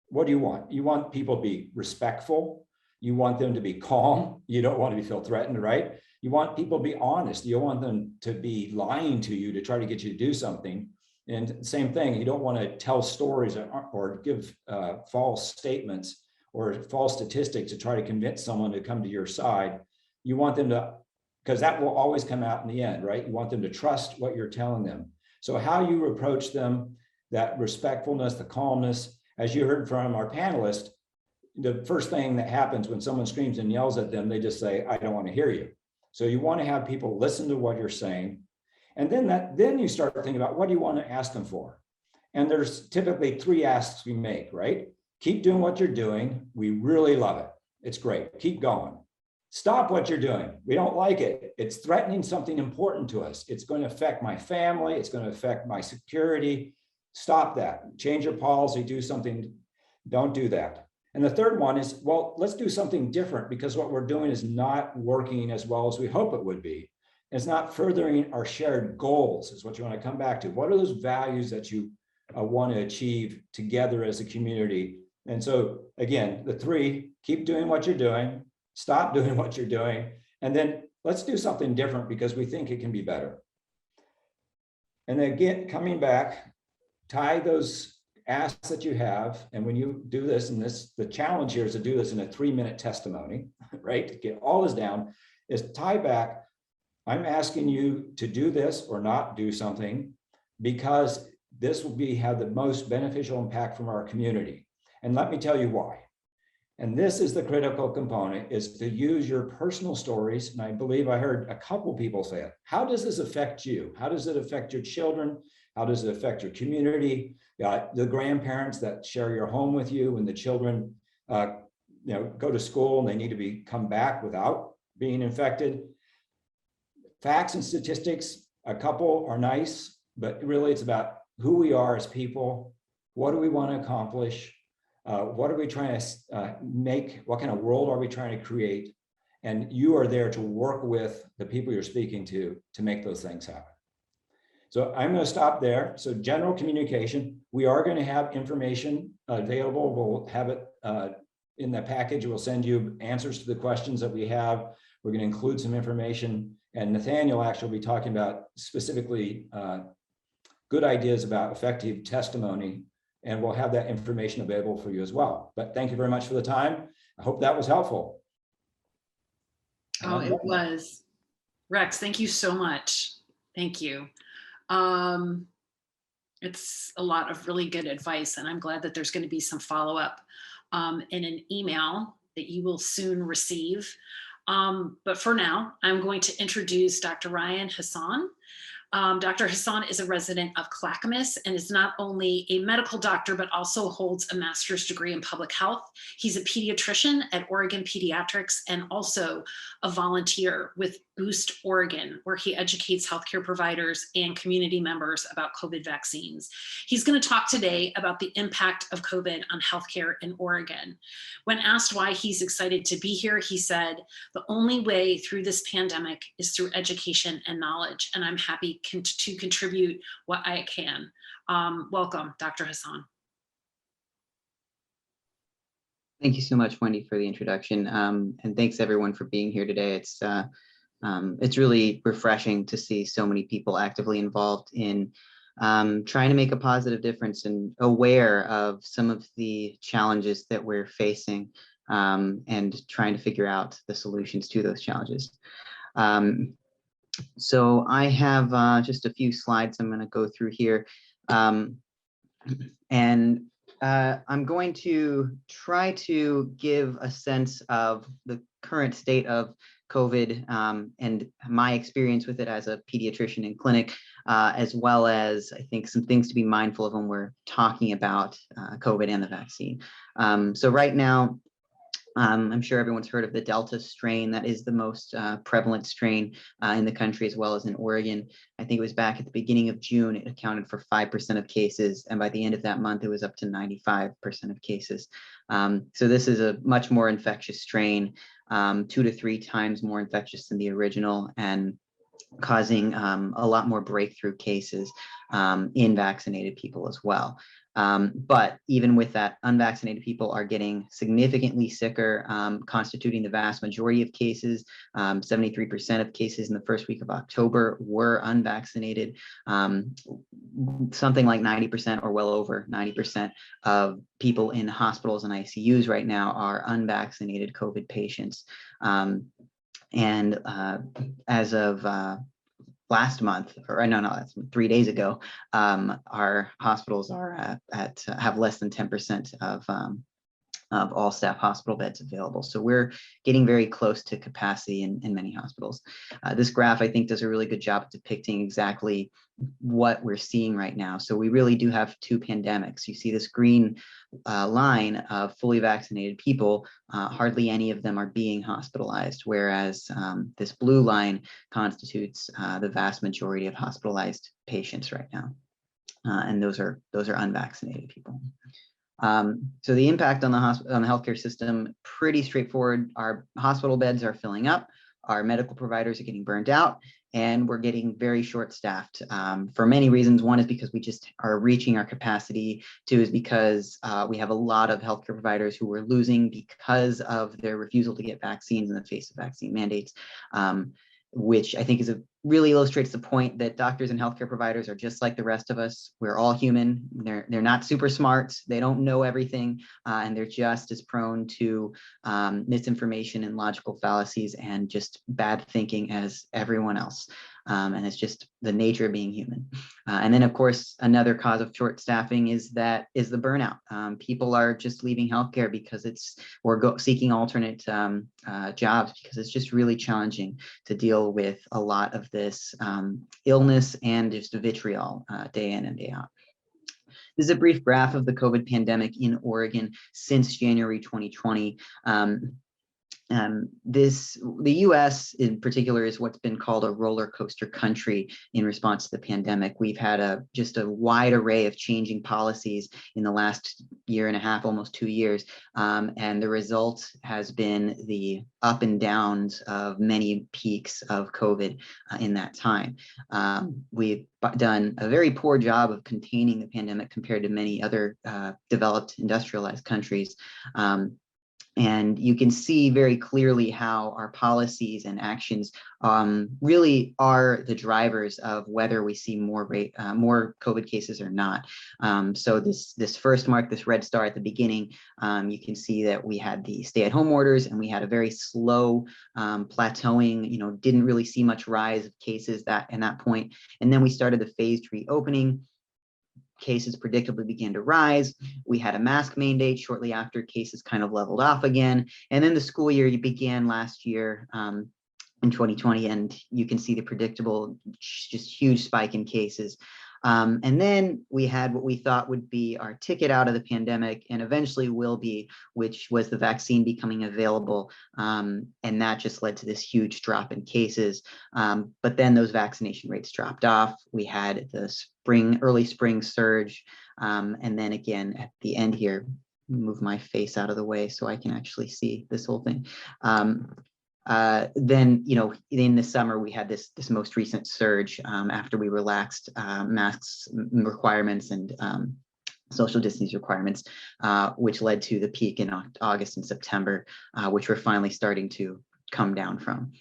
What do you want? You want people to be respectful. You want them to be calm. You don't want to feel threatened, right? You want people to be honest. You don't want them to be lying to you to try to get you to do something. And same thing, you don't want to tell stories or give false statements or false statistics to try to convince someone to come to your side. You want them to, because that will always come out in the end, right? You want them to trust what you're telling them. So how you approach them, that respectfulness, the calmness, as you heard from our panelists, the first thing that happens when someone screams and yells at them, they just say, I don't want to hear you. So you want to have people listen to what you're saying. And then you start thinking about, what do you want to ask them for? And there's typically 3 asks we make, right? Keep doing what you're doing. We really love it. It's great. Keep going. Stop what you're doing. We don't like it. It's threatening something important to us. It's going to affect my family. It's going to affect my security. Stop that. Change your policy. Do something. Don't do that. And the third one is, well, let's do something different, because what we're doing is not working as well as we hope it would be. It's not furthering our shared goals, is what you want to come back to. What are those values that you want to achieve together as a community? And so again, the 3, keep doing what you're doing, stop doing what you're doing, and then let's do something different because we think it can be better. And again, coming back, tie those asks that you have. And when you do this, and the challenge here is to do this in a 3-minute testimony, right? To get all this down, is tie back. I'm asking you to do this or not do something because this will have the most beneficial impact from our community. And let me tell you why. And this is the critical component, is to use your personal stories. And I believe I heard a couple people say it. How does this affect you? How does it affect your children? How does it affect your community? The grandparents that share your home with you, and the children go to school and they need to come back without being infected. Facts and statistics, a couple are nice, but really it's about who we are as people. What do we want to accomplish? What are we trying to make? What kind of world are we trying to create? And you are there to work with the people you're speaking to make those things happen. So I'm going to stop there. So general communication, we are going to have information available. We'll have it in the package. We'll send you answers to the questions that we have. We're going to include some information. And Nathaniel actually will be talking about specifically good ideas about effective testimony. And we'll have that information available for you as well. But thank you very much for the time. I hope that was helpful. Oh, it was. Rex, thank you so much. Thank you. It's a lot of really good advice, and I'm glad that there's going to be some follow-up in an email that you will soon receive. But for now, I'm going to introduce Dr. Riek Hassan. Dr. Hassan is a resident of Clackamas and is not only a medical doctor, but also holds a master's degree in public health. He's a pediatrician at Oregon Pediatrics and also a volunteer with Boost Oregon, where he educates healthcare providers and community members about COVID vaccines. He's going to talk today about the impact of COVID on healthcare in Oregon. When asked why he's excited to be here, he said, "The only way through this pandemic is through education and knowledge, and I'm happy to contribute what I can." Welcome, Dr. Hassan. Thank you so much, Wendy, for the introduction. And thanks everyone for being here today. It's really refreshing to see so many people actively involved in trying to make a positive difference and aware of some of the challenges that we're facing and trying to figure out the solutions to those challenges. So I have just a few slides I'm going to go through here. I'm going to try to give a sense of the current state of COVID and my experience with it as a pediatrician in clinic, as well as I think some things to be mindful of when we're talking about COVID and the vaccine. So right now, I'm sure everyone's heard of the Delta strain. That is the most prevalent strain in the country, as well as in Oregon. I think it was back at the beginning of June, it accounted for 5% of cases. And by the end of that month, it was up to 95% of cases. So this is a much more infectious strain, 2 to 3 times more infectious than the original, and causing a lot more breakthrough cases in vaccinated people as well. But even with that, unvaccinated people are getting significantly sicker, constituting the vast majority of cases. 73% of cases in the first week of October were unvaccinated. Something like 90% or well over 90% of people in hospitals and ICUs right now are unvaccinated COVID patients. As of last month, or no, that's 3 days ago, our hospitals are have less than 10% of all staff hospital beds available. So we're getting very close to capacity in many hospitals. This graph, I think, does a really good job of depicting exactly what we're seeing right now. So we really do have two pandemics. You see this green line of fully vaccinated people, hardly any of them are being hospitalized, whereas this blue line constitutes the vast majority of hospitalized patients right now. And those are unvaccinated people. So the impact on the healthcare system, pretty straightforward. Our hospital beds are filling up, our medical providers are getting burned out, and we're getting very short-staffed for many reasons. One is because we just are reaching our capacity. Two is because we have a lot of healthcare providers who we're losing because of their refusal to get vaccines in the face of vaccine mandates, which I think really illustrates the point that doctors and healthcare providers are just like the rest of us. We're all human. They're not super smart. They don't know everything, and they're just as prone to misinformation and logical fallacies and just bad thinking as everyone else. And it's just the nature of being human. And then, of course, another cause of short staffing is the burnout. People are just leaving healthcare because seeking alternate jobs because it's just really challenging to deal with a lot of this illness and just vitriol day in and day out. This is a brief graph of the COVID pandemic in Oregon since January 2020. The US in particular is what's been called a roller coaster country in response to the pandemic. We've had just a wide array of changing policies in the last year and a half, almost 2 years. And the result has been the up and downs of many peaks of COVID in that time. We've done a very poor job of containing the pandemic compared to many other developed industrialized countries. And you can see very clearly how our policies and actions really are the drivers of whether we see more COVID cases or not. So this first mark, this red star at the beginning, you can see that we had the stay-at-home orders and we had a very slow plateauing. Didn't really see much rise of cases at that point. And then we started the phased reopening. Cases predictably began to rise. We had a mask mandate shortly after cases kind of leveled off again. And then the school year began last year in 2020, and you can see the predictable, just huge spike in cases. And then we had what we thought would be our ticket out of the pandemic and eventually will be, which was the vaccine becoming available. And that just led to this huge drop in cases. But then those vaccination rates dropped off. We had the early spring surge. And then again, at the end here, move my face out of the way so I can actually see this whole thing. Then, in the summer, we had this most recent surge after we relaxed masks requirements and social distancing requirements, which led to the peak in August and September, which we're finally starting to come down from.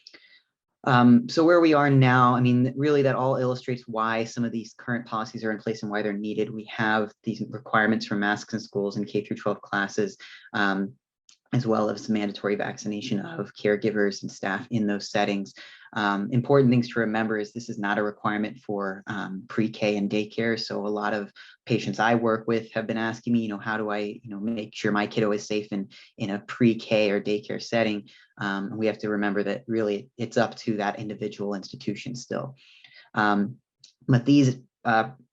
So where we are now, really that all illustrates why some of these current policies are in place and why they're needed. We have these requirements for masks in schools and K-12 classes, as well as mandatory vaccination of caregivers and staff in those settings. Important things to remember is this is not a requirement for pre-K and daycare. So a lot of patients I work with have been asking me, how do I, make sure my kiddo is safe in a pre-K or daycare setting? We have to remember that really it's up to that individual institution still. But these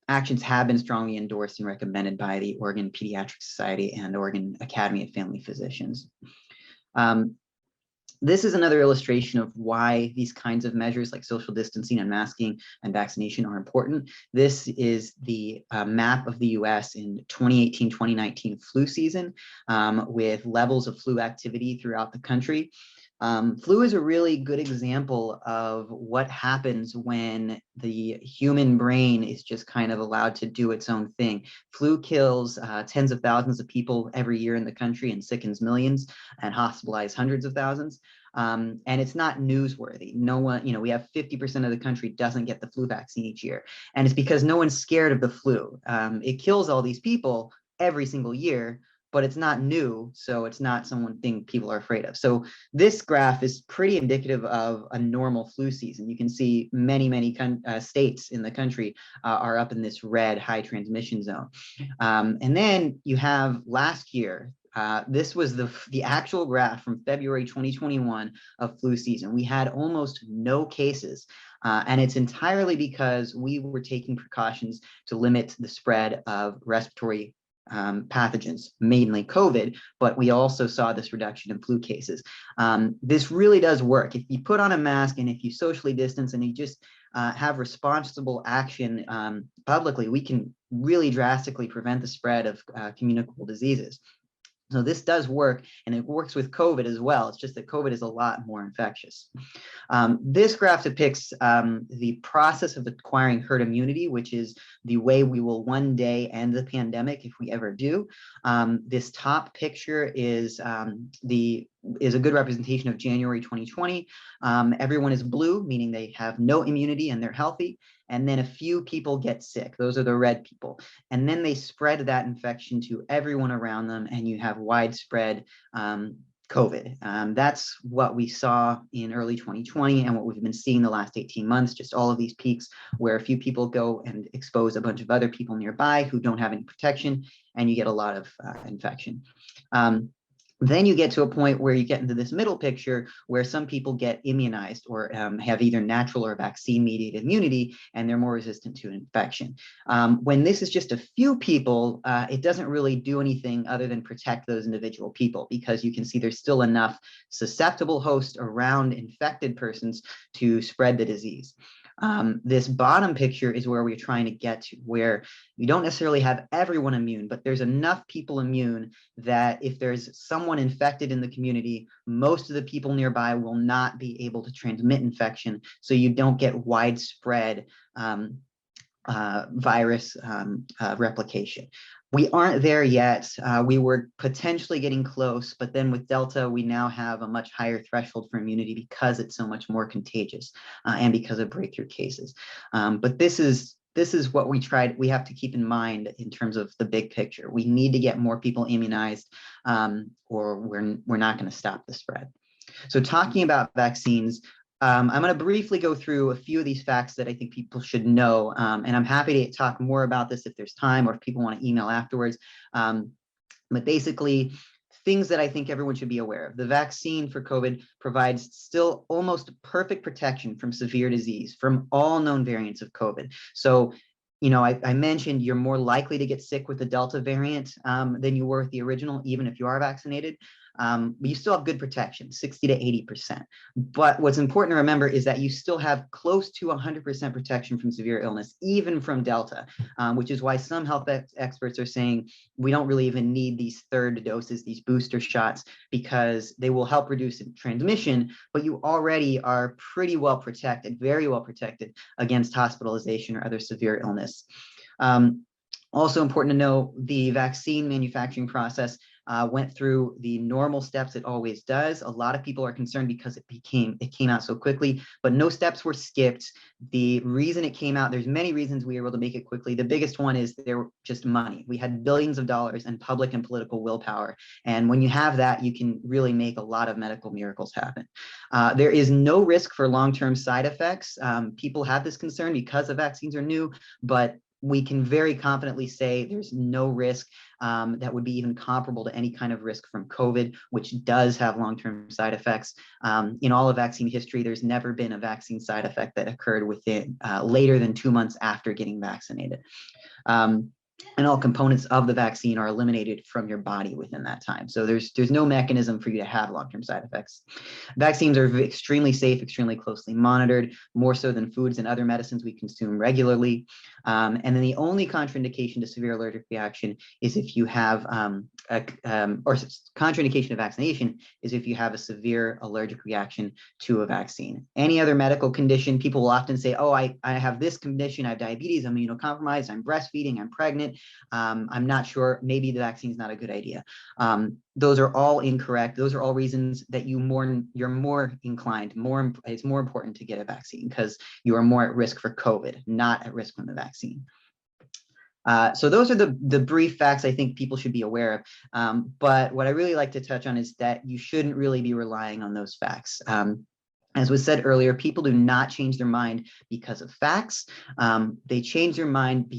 actions have been strongly endorsed and recommended by the Oregon Pediatric Society and Oregon Academy of Family Physicians. This is another illustration of why these kinds of measures like social distancing and masking and vaccination are important. This is the map of the US in 2018-2019 flu season with levels of flu activity throughout the country. Flu is a really good example of what happens when the human brain is just kind of allowed to do its own thing. Flu kills tens of thousands of people every year in the country and sickens millions and hospitalizes hundreds of thousands. And it's not newsworthy. No one, we have 50% of the country doesn't get the flu vaccine each year. And it's because no one's scared of the flu. It kills all these people every single year, but it's not new. So it's not thing people are afraid of. So this graph is pretty indicative of a normal flu season. You can see many states in the country are up in this red high transmission zone. And then you have last year, this was the actual graph from February 2021 of flu season. We had almost no cases. And it's entirely because we were taking precautions to limit the spread of respiratory pathogens, mainly COVID, but we also saw this reduction in flu cases. This really does work. If you put on a mask and if you socially distance and you just have responsible action publicly, we can really drastically prevent the spread of communicable diseases. So this does work, and it works with COVID as well. It's just that COVID is a lot more infectious. This graph depicts the process of acquiring herd immunity, which is the way we will one day end the pandemic if we ever do. This top picture is a good representation of January 2020. Everyone is blue, meaning they have no immunity and they're healthy. And then a few people get sick. Those are the red people. And then they spread that infection to everyone around them, and you have widespread COVID. That's what we saw in early 2020 and what we've been seeing the last 18 months, just all of these peaks where a few people go and expose a bunch of other people nearby who don't have any protection, and you get a lot of infection. Then you get to a point where you get into this middle picture where some people get immunized or have either natural or vaccine-mediated immunity, and they're more resistant to infection. When this is just a few people, it doesn't really do anything other than protect those individual people, because you can see there's still enough susceptible hosts around infected persons to spread the disease. This bottom picture is where we're trying to get to, where you don't necessarily have everyone immune, but there's enough people immune that if there's someone infected in the community, most of the people nearby will not be able to transmit infection, so you don't get widespread virus replication. We aren't there yet. We were potentially getting close, but then with Delta, we now have a much higher threshold for immunity because it's so much more contagious and because of breakthrough cases. But this is what we have to keep in mind in terms of the big picture. We need to get more people immunized or we're not going to stop the spread. So talking about vaccines, I'm going to briefly go through a few of these facts that I think people should know, and I'm happy to talk more about this if there's time or if people want to email afterwards. But basically, things that I think everyone should be aware of. The vaccine for COVID provides still almost perfect protection from severe disease from all known variants of COVID. So, I mentioned you're more likely to get sick with the Delta variant than you were with the original, even if you are vaccinated. But you still have good protection, 60 to 80%. But what's important to remember is that you still have close to 100% protection from severe illness, even from Delta, which is why some health experts are saying we don't really even need these third doses, these booster shots, because they will help reduce transmission, but you already are pretty well protected, very well protected against hospitalization or other severe illness. Also important to know, the vaccine manufacturing process went through the normal steps it always does. A lot of people are concerned because it came out so quickly, but no steps were skipped. The reason it came out, there's many reasons we were able to make it quickly. The biggest one is there were just money. We had billions of dollars and public and political willpower. And when you have that, you can really make a lot of medical miracles happen. There is no risk for long-term side effects. People have this concern because the vaccines are new, but we can very confidently say there's no risk that would be even comparable to any kind of risk from COVID, which does have long-term side effects. In all of vaccine history, there's never been a vaccine side effect that occurred within later than 2 months after getting vaccinated. and all components of the vaccine are eliminated from your body within that time. So there's no mechanism for you to have long-term side effects. Vaccines are extremely safe, extremely closely monitored, more so than foods and other medicines we consume regularly. And then the only contraindication to severe allergic reaction is if you have, or contraindication of vaccination is if you have a severe allergic reaction to a vaccine. Any other medical condition, people will often say, oh, I have this condition, I have diabetes, I'm immunocompromised, I'm breastfeeding, I'm pregnant. I'm not sure, maybe the vaccine is not a good idea. Those are all incorrect. Those are all reasons that you're more inclined, it's more important to get a vaccine because you are more at risk for COVID, not at risk from the vaccine. So those are the brief facts I think people should be aware of. But what I really like to touch on is that you shouldn't really be relying on those facts. As was said earlier, people do not change their mind because of facts. They change their mind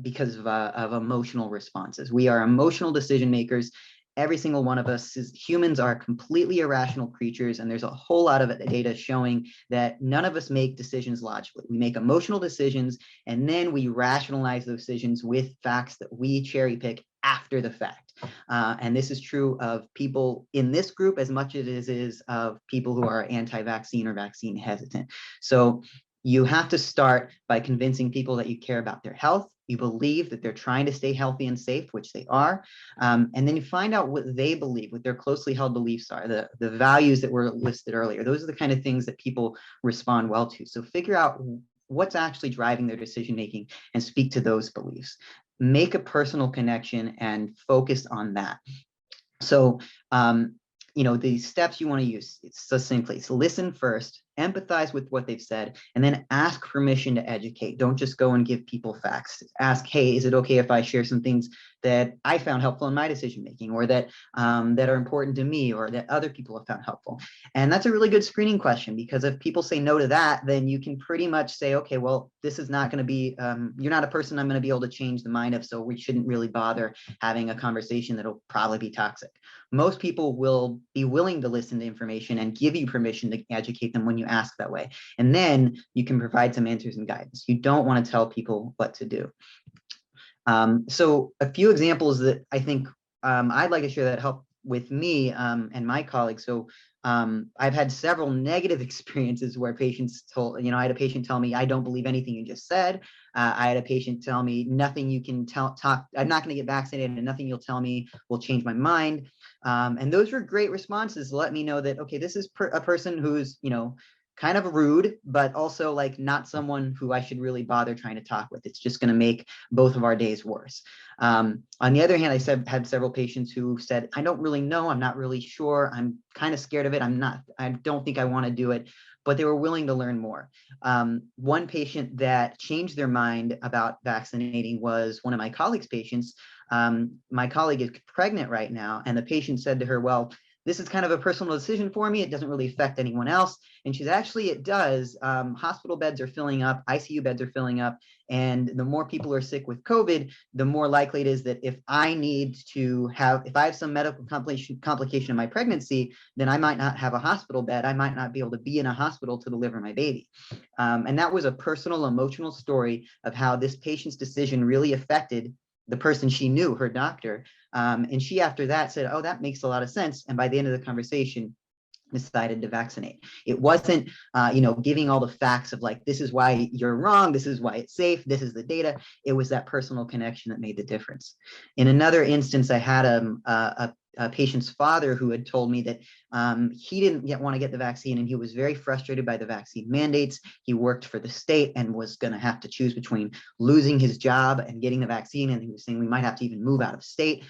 because of emotional responses. We are emotional decision makers. Every single one of us humans are completely irrational creatures, and there's a whole lot of data showing that none of us make decisions logically. We make emotional decisions, and then we rationalize those decisions with facts that we cherry pick after the fact. And this is true of people in this group as much as it is of people who are anti-vaccine or vaccine hesitant. So you have to start by convincing people that you care about their health. You believe that they're trying to stay healthy and safe, which they are. And then you find out what they believe, what their closely held beliefs are, the values that were listed earlier. Those are the kind of things that people respond well to. So figure out what's actually driving their decision-making and speak to those beliefs. Make a personal connection and focus on that. So, the steps you want to use succinctly. So listen first, empathize with what they've said, and then ask permission to educate. Don't just go and give people facts. Ask, hey, is it okay if I share some things that I found helpful in my decision making, or that that are important to me, or that other people have found helpful? And that's a really good screening question, because if people say no to that, then you can pretty much say, okay, well, this is not going to be, you're not a person I'm going to be able to change the mind of, so we shouldn't really bother having a conversation that'll probably be toxic. Most people will be willing to listen to information and give you permission to educate them when you ask that way. And then you can provide some answers and guidance. You don't want to tell people what to do. So a few examples that I think I'd like to share that help with me and my colleagues. So I've had several negative experiences where patients told, I had a patient tell me, I don't believe anything you just said. I had a patient tell me, nothing you can talk, I'm not going to get vaccinated, and nothing you'll tell me will change my mind. And those were great responses to let me know that, okay, this is a person who's, kind of rude, but also like not someone who I should really bother trying to talk with. It's just going to make both of our days worse. On the other hand, I had several patients who said, I don't really know. I'm not really sure. I'm kind of scared of it. I don't think I want to do it, but they were willing to learn more. One patient that changed their mind about vaccinating was one of my colleagues' patients. My colleague is pregnant right now, and the patient said to her, well, this is kind of a personal decision for me. It doesn't really affect anyone else. And she's actually, it does. Hospital beds are filling up, ICU beds are filling up. And the more people are sick with COVID, the more likely it is that if I have some medical complication in my pregnancy, then I might not have a hospital bed. I might not be able to be in a hospital to deliver my baby. And that was a personal, emotional story of how this patient's decision really affected the person she knew, her doctor. And she, after that, said, oh, that makes a lot of sense. And by the end of the conversation, decided to vaccinate. It wasn't, giving all the facts of like, this is why you're wrong, this is why it's safe, this is the data. It was that personal connection that made the difference. In another instance, I had a patient's father who had told me that he didn't want to get the vaccine, and he was very frustrated by the vaccine mandates. He worked for the state and was going to have to choose between losing his job and getting the vaccine. And he was saying we might have to even move out of state.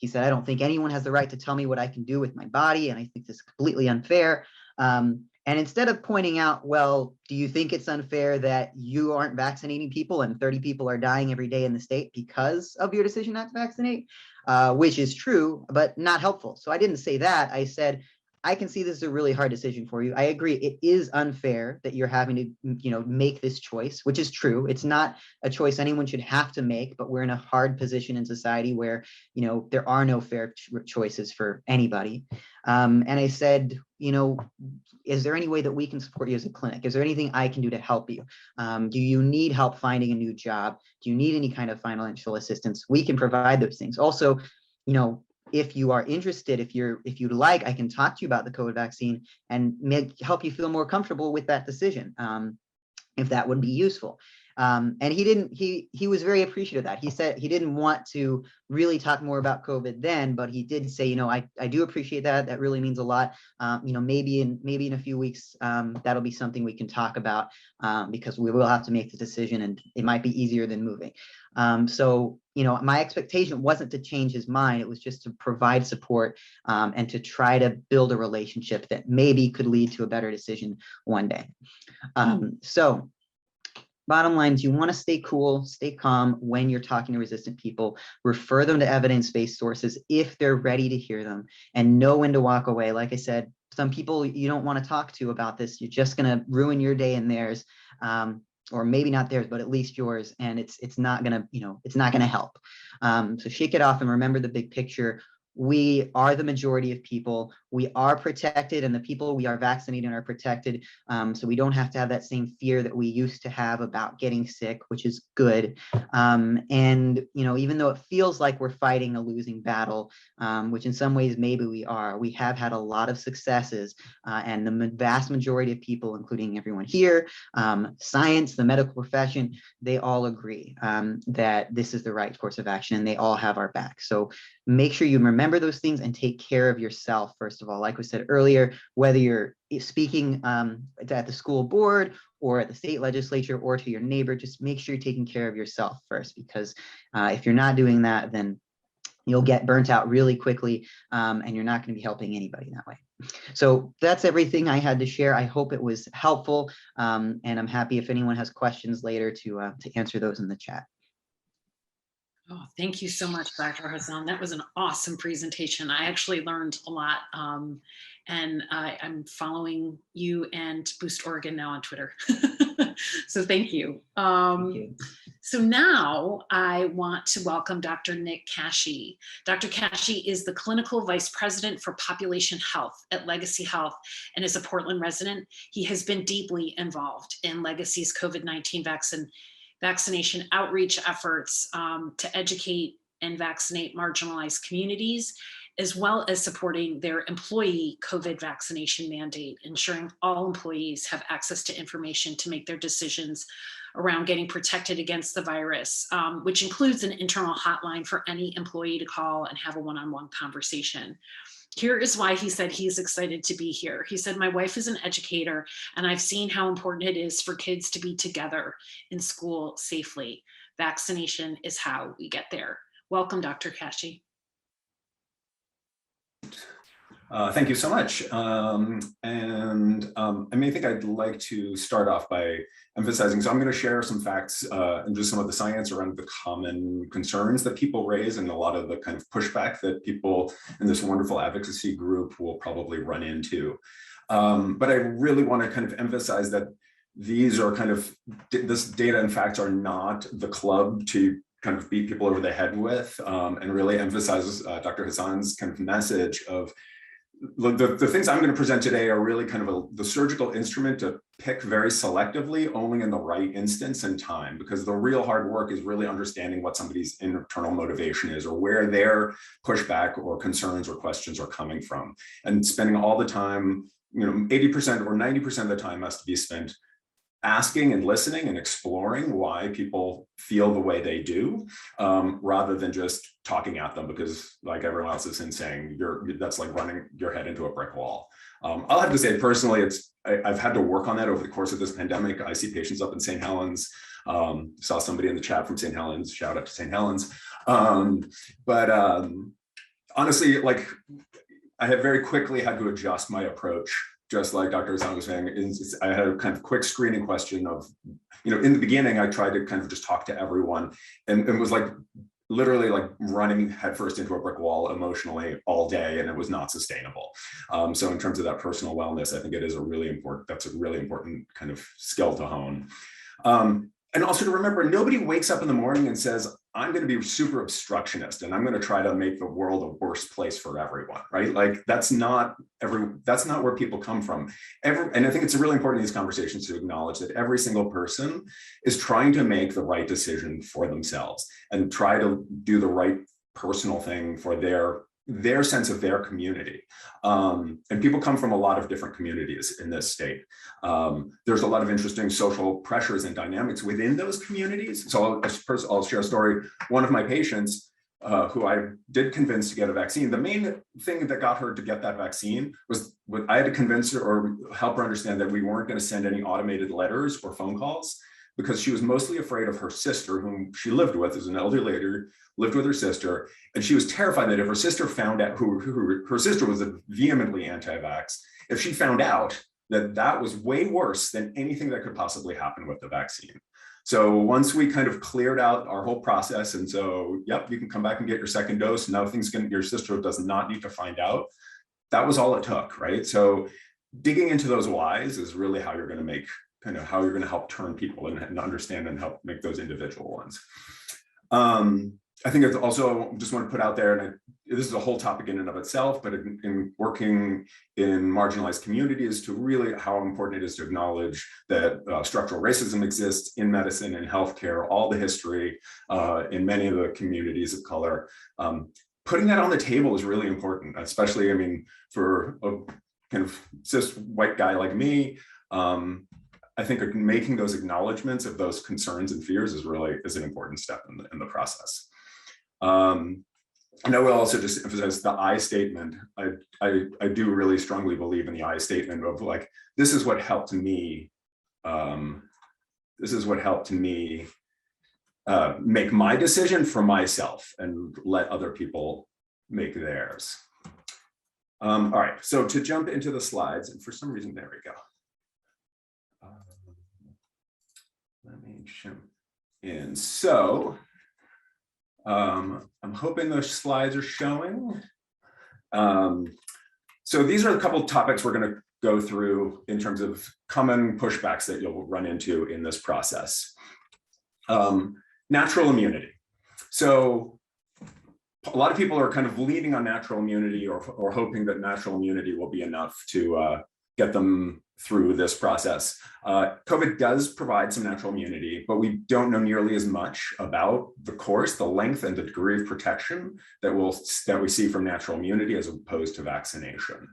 He said, I don't think anyone has the right to tell me what I can do with my body, and I think this is completely unfair. And instead of pointing out, well, do you think it's unfair that you aren't vaccinating people and 30 people are dying every day in the state because of your decision not to vaccinate? Which is true, but not helpful. So I didn't say that. I said, I can see this is a really hard decision for you. I agree. It is unfair that you're having to, make this choice, which is true. It's not a choice anyone should have to make, but we're in a hard position in society where, there are no fair choices for anybody. And I said, is there any way that we can support you as a clinic? Is there anything I can do to help you? Do you need help finding a new job? Do you need any kind of financial assistance? We can provide those things. Also, if you are interested, if you'd like, I can talk to you about the COVID vaccine and help you feel more comfortable with that decision, if that would be useful. And he was very appreciative of that. He said he didn't want to really talk more about COVID then, but he did say, I do appreciate that. That really means a lot. Maybe in a few weeks, that'll be something we can talk about, because we will have to make the decision and it might be easier than moving. So, my expectation wasn't to change his mind. It was just to provide support, and to try to build a relationship that maybe could lead to a better decision one day. So bottom line is you want to stay cool, stay calm when you're talking to resistant people, refer them to evidence-based sources if they're ready to hear them, and know when to walk away. Like I said, some people you don't want to talk to about this. You're just going to ruin your day and theirs, or maybe not theirs, but at least yours. And it's not going to help. So shake it off and remember the big picture. We are the majority of people. We are protected, and the people we are vaccinating are protected. So we don't have to have that same fear that we used to have about getting sick, which is good. And, even though it feels like we're fighting a losing battle, which in some ways maybe we are, we have had a lot of successes. And the vast majority of people, including everyone here, science, the medical profession, they all agree that this is the right course of action, and they all have our back. So make sure you remember those things and take care of yourself, first of all. Like we said earlier, whether you're speaking at the school board or at the state legislature or to your neighbor, just make sure you're taking care of yourself first, because if you're not doing that, then you'll get burnt out really quickly, and you're not going to be helping anybody that way. So that's everything I had to share. I hope it was helpful, and I'm happy if anyone has questions later to answer those in the chat. Oh, thank you so much, Dr. Hassan. That was an awesome presentation. I actually learned a lot, and I'm following you and Boost Oregon now on Twitter. So thank you. Thank you. So now I want to welcome Dr. Nick Cashy. Dr. Cashy is the Clinical Vice President for Population Health at Legacy Health and is a Portland resident. He has been deeply involved in Legacy's COVID-19 vaccination outreach efforts to educate and vaccinate marginalized communities, as well as supporting their employee COVID vaccination mandate, ensuring all employees have access to information to make their decisions around getting protected against the virus, which includes an internal hotline for any employee to call and have a one-on-one conversation. Here is why he said he's excited to be here. He said, my wife is an educator, and I've seen how important it is for kids to be together in school safely. Vaccination is how we get there. Welcome, Dr. Kashey. Thank you so much. I think I'd like to start off by emphasizing, so I'm going to share some facts and just some of the science around the common concerns that people raise and a lot of the kind of pushback that people in this wonderful advocacy group will probably run into. But I really want to kind of emphasize that these are kind of, this data and facts are not the club to kind of beat people over the head with, and really emphasizes Dr. Hassan's kind of message of the things I'm going to present today are really kind of the surgical instrument to pick very selectively only in the right instance and time, because the real hard work is really understanding what somebody's internal motivation is or where their pushback or concerns or questions are coming from, and spending all the time, 80% or 90% of the time has to be spent asking and listening and exploring why people feel the way they do, rather than just talking at them, because like everyone else is saying, that's like running your head into a brick wall. I'll have to say personally, I've had to work on that over the course of this pandemic. I see patients up in St. Helens. Saw somebody in the chat from St. Helens, shout out to St. Helens. Honestly, like I have very quickly had to adjust my approach. Just like Dr. Hassan was saying, I had a kind of quick screening question of, in the beginning, I tried to kind of just talk to everyone and was like literally like running headfirst into a brick wall emotionally all day, and it was not sustainable. So in terms of that personal wellness, I think it is that's a really important kind of skill to hone. And also to remember, nobody wakes up in the morning and says, I'm going to be super obstructionist and I'm going to try to make the world a worse place for everyone, right? Like that's not where people come from. And I think it's really important in these conversations to acknowledge that every single person is trying to make the right decision for themselves and try to do the right personal thing for their sense of their community. And people come from a lot of different communities in this state. There's a lot of interesting social pressures and dynamics within those communities. So I'll share a story. One of my patients who I did convince to get a vaccine, the main thing that got her to get that vaccine was I had to convince her or help her understand that we weren't going to send any automated letters or phone calls, because she was mostly afraid of her sister, whom she lived with as an elderly lady, lived with her sister. And she was terrified that if her sister found out, her sister was a vehemently anti-vax, if she found out that was way worse than anything that could possibly happen with the vaccine. So once we kind of cleared out our whole process, and so, yep, you can come back and get your second dose. Your sister does not need to find out. That was all it took, right? So digging into those whys is really how you're going to help turn people and understand and help make those individual ones. I think it's also just want to put out there, and this is a whole topic in and of itself, but in working in marginalized communities, to really how important it is to acknowledge that structural racism exists in medicine and healthcare, all the history in many of the communities of color. Putting that on the table is really important, especially, I mean, for a kind of cis white guy like me. I think making those acknowledgements of those concerns and fears is an important step in the process. And I will also just emphasize the I statement. I do really strongly believe in the I statement of like, this is what helped me. This is what helped me make my decision for myself and let other people make theirs. All right, so to jump into the slides, and for some reason, there we go. Let me jump in. So I'm hoping those slides are showing. So these are a couple of topics we're going to go through in terms of common pushbacks that you'll run into in this process. Natural immunity. So a lot of people are kind of leaning on natural immunity or hoping that natural immunity will be enough to get them through this process. COVID does provide some natural immunity, but we don't know nearly as much about the course, the length, and the degree of protection that we see from natural immunity as opposed to vaccination.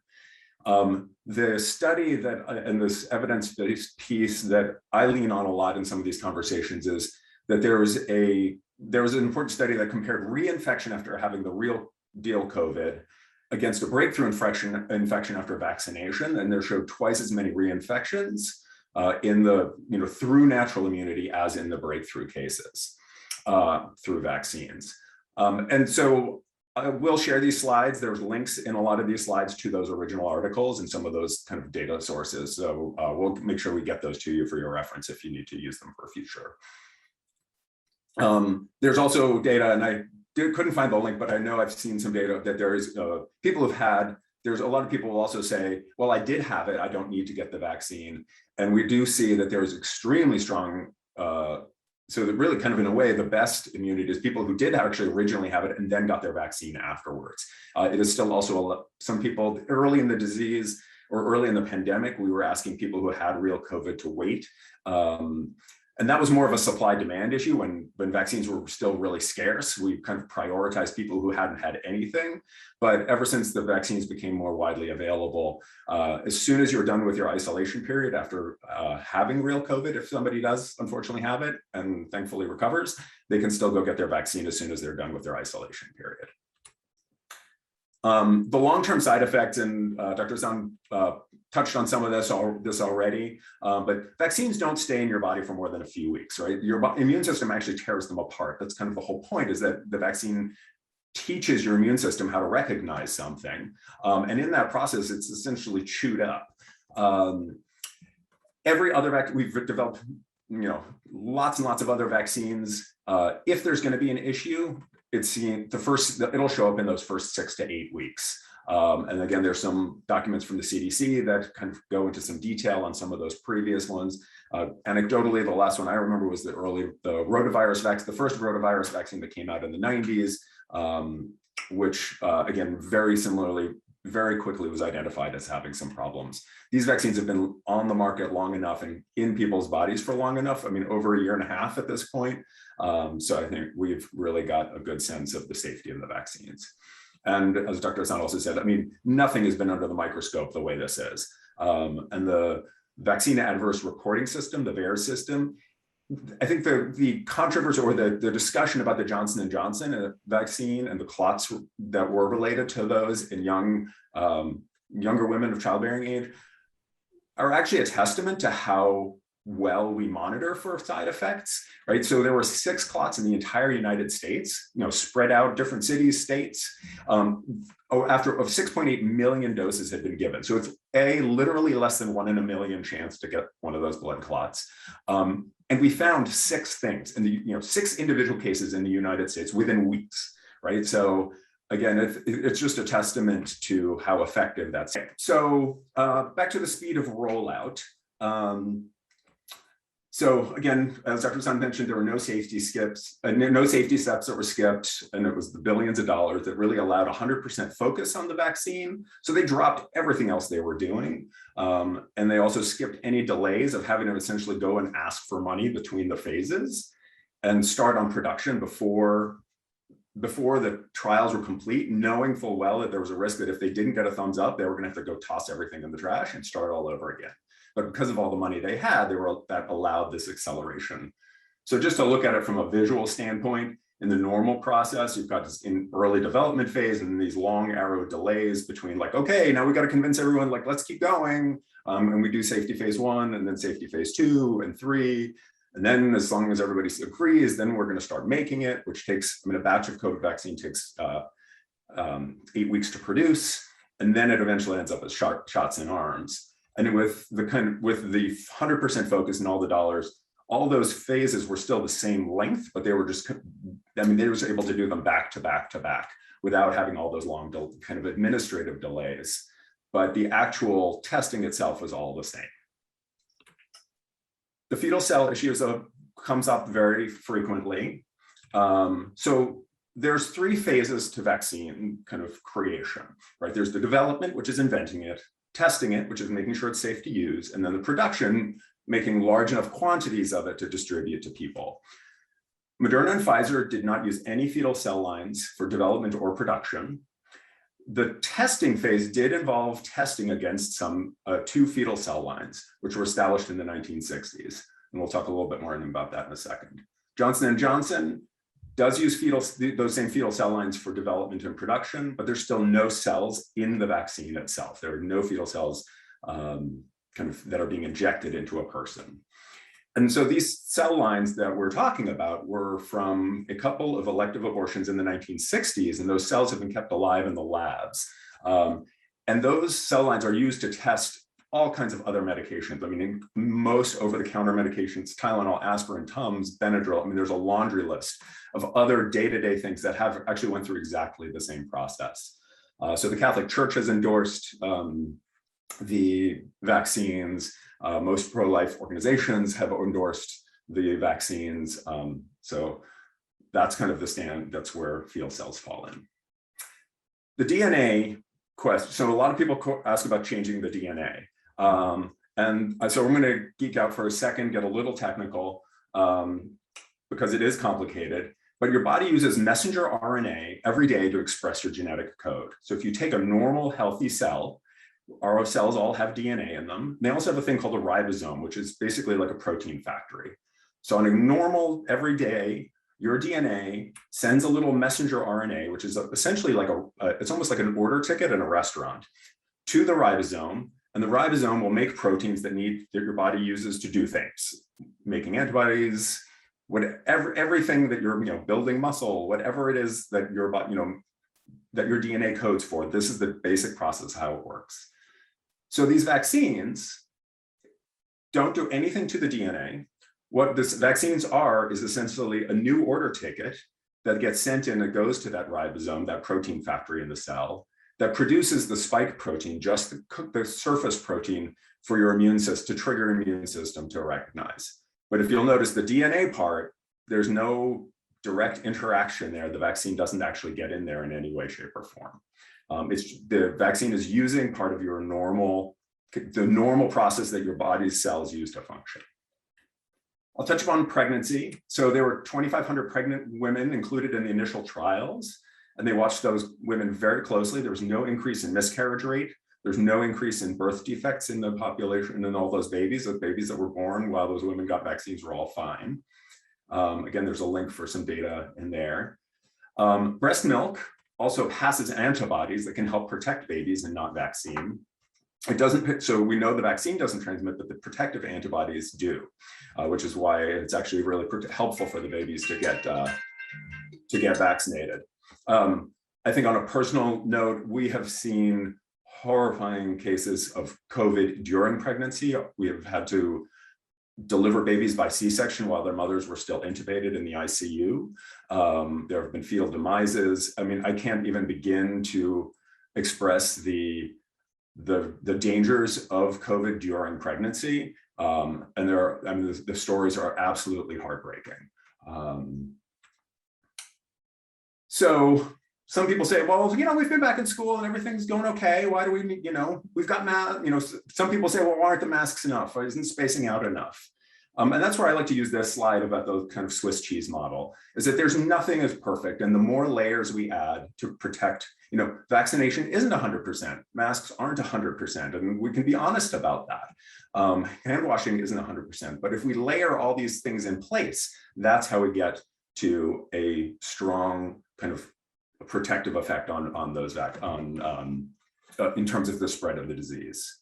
The study that, and this evidence-based piece that I lean on a lot in some of these conversations is that there was an important study that compared reinfection after having the real deal COVID against a breakthrough infection after vaccination, and there showed twice as many reinfections through natural immunity as in the breakthrough cases through vaccines. And so I will share these slides. There's links in a lot of these slides to those original articles and some of those kind of data sources. So we'll make sure we get those to you for your reference if you need to use them for future. There's also data, and I couldn't find the link, but I know I've seen some data that there is people have had, there's a lot of people who also say, well, I did have it, I don't need to get the vaccine. And we do see that there is extremely strong, so that really kind of in a way, the best immunity is people who did actually originally have it and then got their vaccine afterwards. It is still also some people early in the disease or early in the pandemic, we were asking people who had real COVID to wait. And that was more of a supply-demand issue when vaccines were still really scarce. We kind of prioritized people who hadn't had anything. But ever since the vaccines became more widely available, as soon as you're done with your isolation period after having real COVID, if somebody does unfortunately have it and thankfully recovers, they can still go get their vaccine as soon as they're done with their isolation period. The long-term side effects, and Dr. Hassan touched on some of this already, but vaccines don't stay in your body for more than a few weeks, right? Your immune system actually tears them apart. That's kind of the whole point, is that the vaccine teaches your immune system how to recognize something. And in that process, it's essentially chewed up. Every other we've developed, lots and lots of other vaccines. If there's going to be an issue, it's seen it'll show up in those first 6 to 8 weeks. And again, there's some documents from the CDC that kind of go into some detail on some of those previous ones. Anecdotally, the last one I remember was the rotavirus vaccine, the first rotavirus vaccine that came out in the 90s, which again, very similarly, very quickly was identified as having some problems. These vaccines have been on the market long enough and in people's bodies for long enough. I mean, over 1.5 years at this point. So I think we've really got a good sense of the safety of the vaccines. And as Dr. Hassan also said, I mean, nothing has been under the microscope the way this is. And the vaccine adverse reporting system, the VAERS system, I think the controversy or the discussion about the Johnson & Johnson vaccine and the clots that were related to those in younger women of childbearing age are actually a testament to how well we monitor for side effects, right? So there were 6 clots in the entire United States, spread out different cities, states, after 6.8 million doses had been given. So it's literally less than 1 in a million chance to get one of those blood clots. And we found 6 things in the, 6 individual cases in the United States within weeks, right? So again, it's just a testament to how effective that's. So back to the speed of rollout. So again, as Dr. Hassan mentioned, there were no safety steps that were skipped, and it was the billions of dollars that really allowed 100% focus on the vaccine. So they dropped everything else they were doing. And they also skipped any delays of having to essentially go and ask for money between the phases and start on production before the trials were complete, knowing full well that there was a risk that if they didn't get a thumbs up, they were gonna have to go toss everything in the trash and start all over again. But because of all the money they had, that allowed this acceleration. So just to look at it from a visual standpoint, in the normal process, you've got this in early development phase and these long arrow delays between like, okay, now we got to convince everyone, like, let's keep going. And we do safety phase 1 and then safety phase 2 and 3. And then as long as everybody agrees, then we're going to start making it, which takes, a batch of COVID vaccine takes 8 weeks to produce. And then it eventually ends up as shots in arms. And with the 100% focus and all the dollars, all those phases were still the same length, but they were just, they were able to do them back to back to back without having all those long kind of administrative delays. But the actual testing itself was all the same. The fetal cell issue comes up very frequently. So there's 3 phases to vaccine kind of creation, right? There's the development, which is inventing it, testing it, which is making sure it's safe to use, and then the production, making large enough quantities of it to distribute to people. Moderna and Pfizer did not use any fetal cell lines for development or production. The testing phase did involve testing against some 2 fetal cell lines, which were established in the 1960s. And we'll talk a little bit more about that in a second. Johnson & Johnson does use those same fetal cell lines for development and production, but there's still no cells in the vaccine itself. There are no fetal cells that are being injected into a person. And so these cell lines that we're talking about were from a couple of elective abortions in the 1960s, and those cells have been kept alive in the labs. And those cell lines are used to test all kinds of other medications. In most over-the-counter medications, Tylenol, aspirin, Tums, Benadryl, there's a laundry list of other day-to-day things that have actually went through exactly the same process. So the Catholic Church has endorsed the vaccines. Most pro-life organizations have endorsed the vaccines. So that's kind of the stand, that's where fetal cells fall in. The DNA question, so a lot of people ask about changing the DNA. And so I'm gonna geek out for a second, get a little technical, because it is complicated, but your body uses messenger RNA every day to express your genetic code. So if you take a normal healthy cell, our cells all have DNA in them. They also have a thing called a ribosome, which is basically like a protein factory. So on a normal, everyday, your DNA sends a little messenger RNA, which is essentially like it's almost like an order ticket in a restaurant, to the ribosome, and the ribosome will make proteins that your body uses to do things, making antibodies, everything that you're building muscle, whatever it is that your that your DNA codes for. This is the basic process how it works. So these vaccines don't do anything to the DNA. What these vaccines are is essentially a new order ticket that gets sent in, that goes to that ribosome, that protein factory in the cell, that produces the spike protein, just the surface protein for your immune system, to trigger your immune system to recognize. But if you'll notice the DNA part, there's no direct interaction there. The vaccine doesn't actually get in there in any way, shape, or form. The vaccine is using part of your the normal process that your body's cells use to function. I'll touch upon pregnancy. So there were 2,500 pregnant women included in the initial trials, and they watched those women very closely. There was no increase in miscarriage rate. There's no increase in birth defects in the population, and in all those babies. The babies that were born while those women got vaccines were all fine. Again, there's a link for some data in there. Breast milk also passes antibodies that can help protect babies and not vaccine. It doesn't, so we know the vaccine doesn't transmit, but the protective antibodies do, which is why it's actually really helpful for the babies to get vaccinated. I think on a personal note, we have seen horrifying cases of COVID during pregnancy. We have had to deliver babies by C-section while their mothers were still intubated in the ICU. There have been fetal demises. I mean, I can't even begin to express the dangers of COVID during pregnancy. And the stories are absolutely heartbreaking. So some people say, well, we've been back in school and everything's going okay. Why do we, we've got masks, some people say, well, why aren't the masks enough? Why isn't spacing out enough? And that's where I like to use this slide about the kind of Swiss cheese model, is that there's nothing as perfect. And the more layers we add to protect, vaccination isn't 100%, masks aren't 100%, and we can be honest about that. Hand washing isn't 100%, but if we layer all these things in place, that's how we get to a strong kind of protective effect on those in terms of the spread of the disease.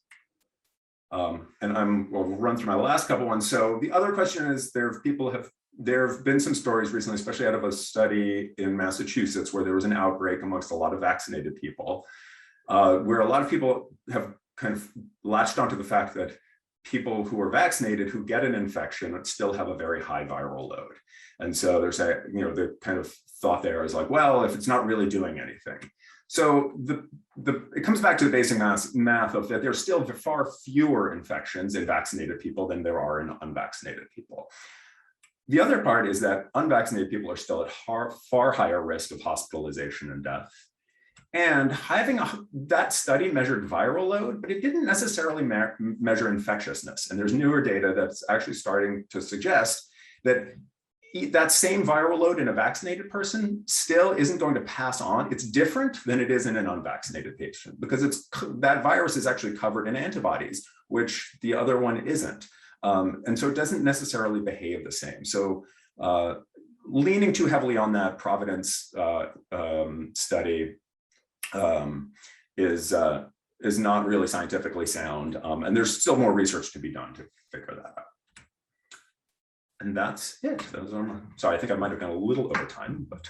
And we'll run through my last couple ones. So the other question is, there have been some stories recently, especially out of a study in Massachusetts, where there was an outbreak amongst a lot of vaccinated people, where a lot of people have kind of latched onto the fact that people who are vaccinated who get an infection still have a very high viral load. And so there's the kind of thought there is like, well, if it's not really doing anything. So it comes back to the basic math of that there's still far fewer infections in vaccinated people than there are in unvaccinated people. The other part is that unvaccinated people are still at far higher risk of hospitalization and death. And having that study measured viral load, but it didn't necessarily measure infectiousness. And there's newer data that's actually starting to suggest that that same viral load in a vaccinated person still isn't going to pass on. It's different than it is in an unvaccinated patient, because that virus is actually covered in antibodies, which the other one isn't. And so it doesn't necessarily behave the same. So leaning too heavily on that Providence study is not really scientifically sound. And there's still more research to be done to figure that out. And that's it. Sorry, I think I might have gone a little over time, but.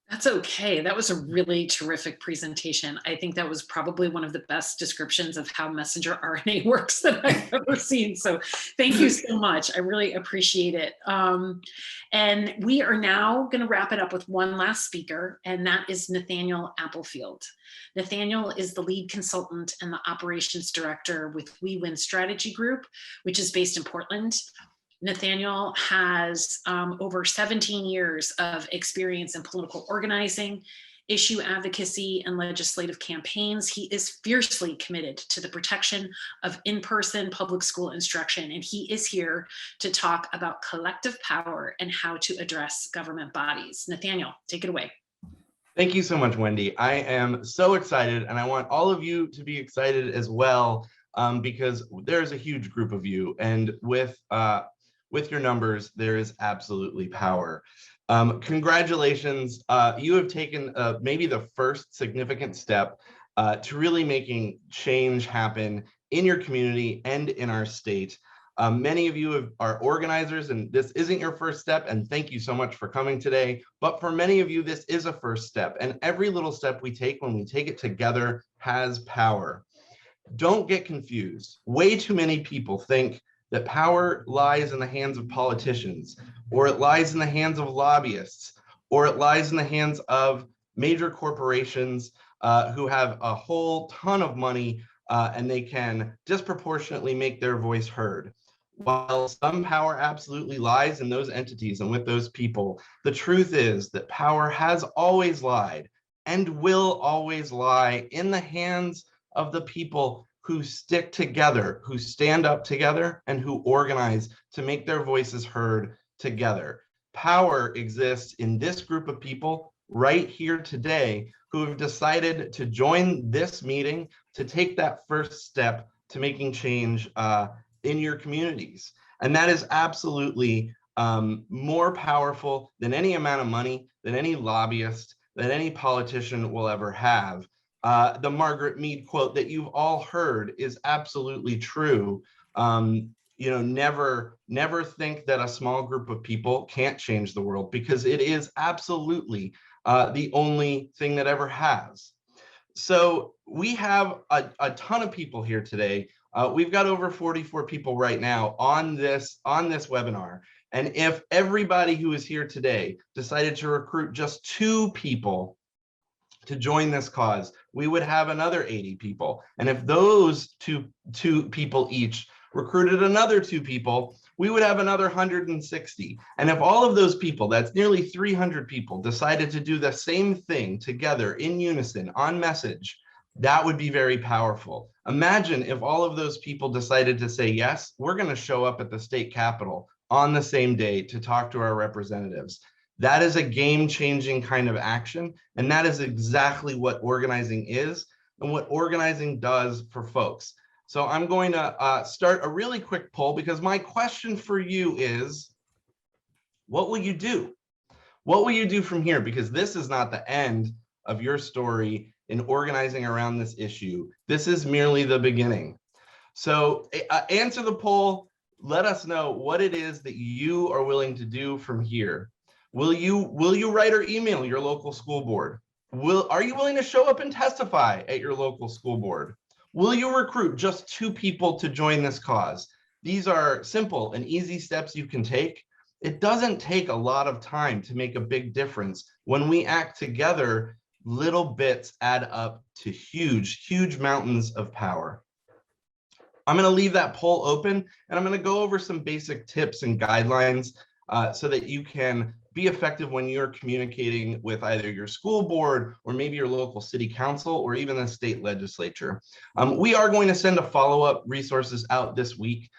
That's okay. That was a really terrific presentation. I think that was probably one of the best descriptions of how messenger RNA works that I've ever seen. So thank you so much. I really appreciate it. And we are now going to wrap it up with one last speaker, and that is Nathaniel Applefield. Nathaniel is the lead consultant and the operations director with We Win Strategy Group, which is based in Portland. Nathaniel has over 17 years of experience in political organizing, issue advocacy, and legislative campaigns. He is fiercely committed to the protection of in-person public school instruction, and he is here to talk about collective power and how to address government bodies. Nathaniel, take it away. Thank you so much, Wendy. I am so excited, and I want all of you to be excited as well, because there's a huge group of you, and with your numbers, there is absolutely power. Congratulations, you have taken maybe the first significant step to really making change happen in your community and in our state. Many of you are organizers, and this isn't your first step, and thank you so much for coming today. But for many of you, this is a first step, and every little step we take, when we take it together, has power. Don't get confused. Way too many people think that power lies in the hands of politicians, or it lies in the hands of lobbyists, or it lies in the hands of major corporations who have a whole ton of money and they can disproportionately make their voice heard. While some power absolutely lies in those entities and with those people, the truth is that power has always lied and will always lie in the hands of the people who stick together, who stand up together, and who organize to make their voices heard together. Power exists in this group of people right here today who have decided to join this meeting to take that first step to making change in your communities. And that is absolutely more powerful than any amount of money, than any lobbyist, than any politician will ever have. The Margaret Mead quote that you've all heard is absolutely true. Never think that a small group of people can't change the world, because it is absolutely the only thing that ever has. So we have a ton of people here today. We've got over 44 people right now on this webinar. And if everybody who is here today decided to recruit just 2 people to join this cause, we would have another 80 people. And if those two people each recruited another 2 people, we would have another 160. And if all of those people, that's nearly 300 people, decided to do the same thing together in unison on message, that would be very powerful. Imagine if all of those people decided to say, yes, we're going to show up at the state capitol on the same day to talk to our representatives. That is a game-changing kind of action, and that is exactly what organizing is and what organizing does for folks. So I'm going to start a really quick poll, because my question for you is, what will you do? What will you do from here? Because this is not the end of your story in organizing around this issue. This is merely the beginning. So answer the poll. Let us know what it is that you are willing to do from here. Will you write or email your local school board? Are you willing to show up and testify at your local school board? Will you recruit just 2 people to join this cause? These are simple and easy steps you can take. It doesn't take a lot of time to make a big difference. When we act together, little bits add up to huge, huge mountains of power. I'm going to leave that poll open, and I'm going to go over some basic tips and guidelines so that you can be effective when you're communicating with either your school board or maybe your local city council or even the state legislature. We are going to send a follow-up resources out this week.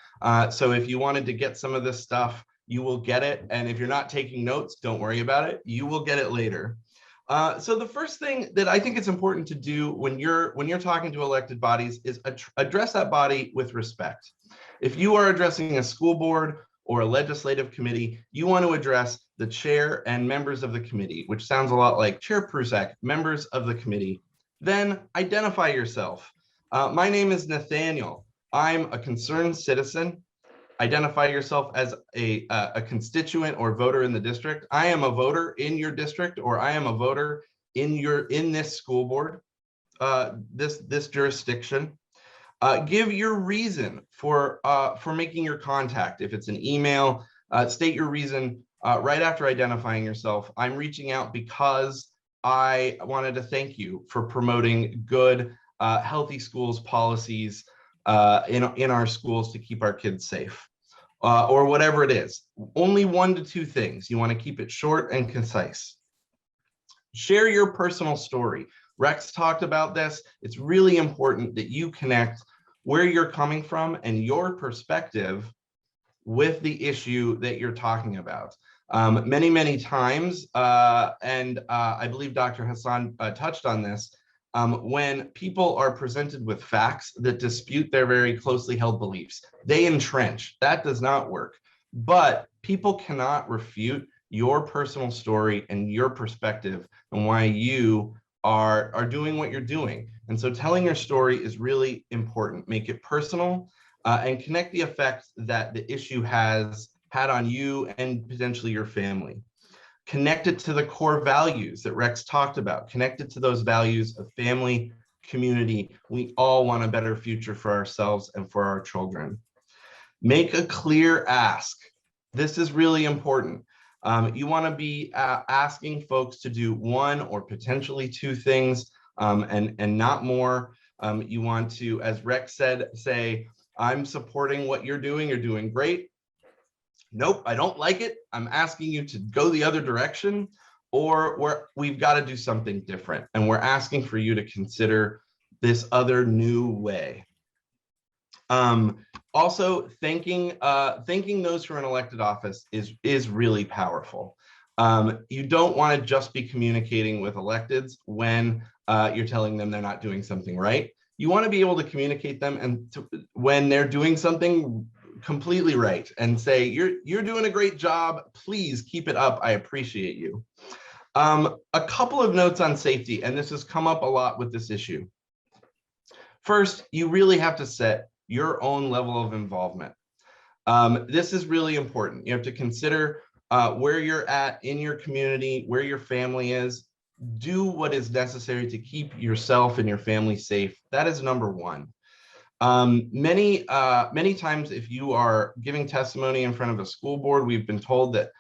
So if you wanted to get some of this stuff, you will get it. And if you're not taking notes, don't worry about it. You will get it later. So the first thing that I think it's important to do when you're talking to elected bodies is address that body with respect. If you are addressing a school board or a legislative committee, you want to address the chair and members of the committee, which sounds a lot like Chair Prusak, members of the committee. Then identify yourself. My name is Nathaniel. I'm a concerned citizen. Identify yourself as a constituent or voter in the district. I am a voter in your district, or I am a voter in this school board, this jurisdiction. Give your reason for making your contact. If it's an email, state your reason right after identifying yourself. I'm reaching out because I wanted to thank you for promoting good, healthy schools policies in our schools to keep our kids safe, or whatever it is. Only 1 to 2 things. You want to keep it short and concise. Share your personal story. Rex talked about this. It's really important that you connect where you're coming from and your perspective with the issue that you're talking about. Many times, and I believe Dr. Hassan touched on this, when people are presented with facts that dispute their very closely held beliefs, they entrench. That does not work. But people cannot refute your personal story and your perspective and why you are doing what you're doing. And so telling your story is really important. Make it personal and connect the effect that the issue has had on you and potentially your family. Connect it to the core values that Rex talked about. Connect it to those values of family, community. We all want a better future for ourselves and for our children. Make a clear ask. This is really important. You want to be asking folks to do one or potentially two things and not more. You want to, as Riek said, say, I'm supporting what you're doing great. Nope, I don't like it. I'm asking you to go the other direction, or we've got to do something different. And we're asking for you to consider this other new way. Also, thanking those who are in elected office is really powerful. You don't want to just be communicating with electeds when you're telling them they're not doing something right. You want to be able to communicate them and when they're doing something completely right and say, you're doing a great job. Please keep it up. I appreciate you. A couple of notes on safety, and this has come up a lot with this issue. First, you really have to set your own level of involvement. This is really important. You have to consider where you're at in your community, where your family is. Do what is necessary to keep yourself and your family safe. That is number one. Many times, if you are giving testimony in front of a school board, we've been told that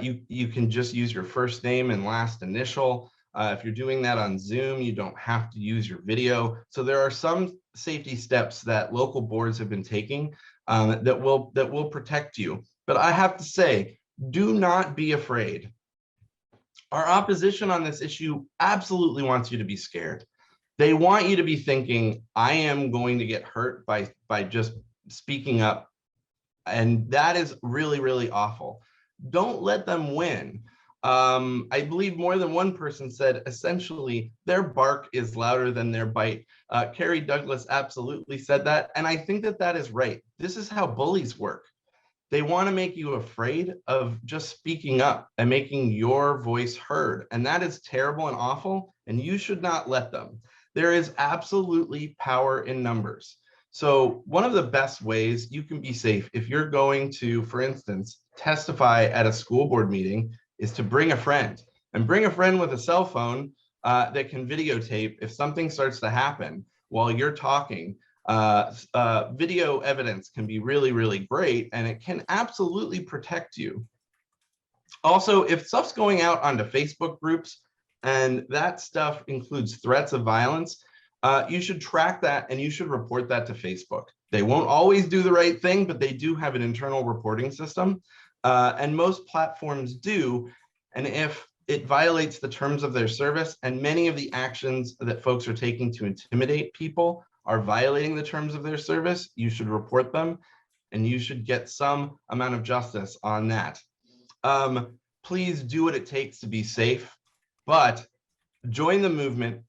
you can just use your first name and last initial. If you're doing that on Zoom, you don't have to use your video. So there are some safety steps that local boards have been taking that will protect you. But I have to say, do not be afraid. Our opposition on this issue absolutely wants you to be scared. They want you to be thinking, I am going to get hurt by just speaking up. And that is really, really awful. Don't let them win. I believe more than one person said, essentially, their bark is louder than their bite. Carrie Douglass absolutely said that. And I think that that is right. This is how bullies work. They want to make you afraid of just speaking up and making your voice heard. And that is terrible and awful. And you should not let them. There is absolutely power in numbers. So one of the best ways you can be safe if you're going to, for instance, testify at a school board meeting is to bring a friend, and bring a friend with a cell phone that can videotape if something starts to happen while you're talking. Video evidence can be really, really great, and it can absolutely protect you. Also, if stuff's going out onto Facebook groups and that stuff includes threats of violence, you should track that and you should report that to Facebook. They won't always do the right thing, but they do have an internal reporting system. And most platforms do. And if it violates the terms of their service, and many of the actions that folks are taking to intimidate people are violating the terms of their service, you should report them and you should get some amount of justice on that. Please do what it takes to be safe, but join the movement,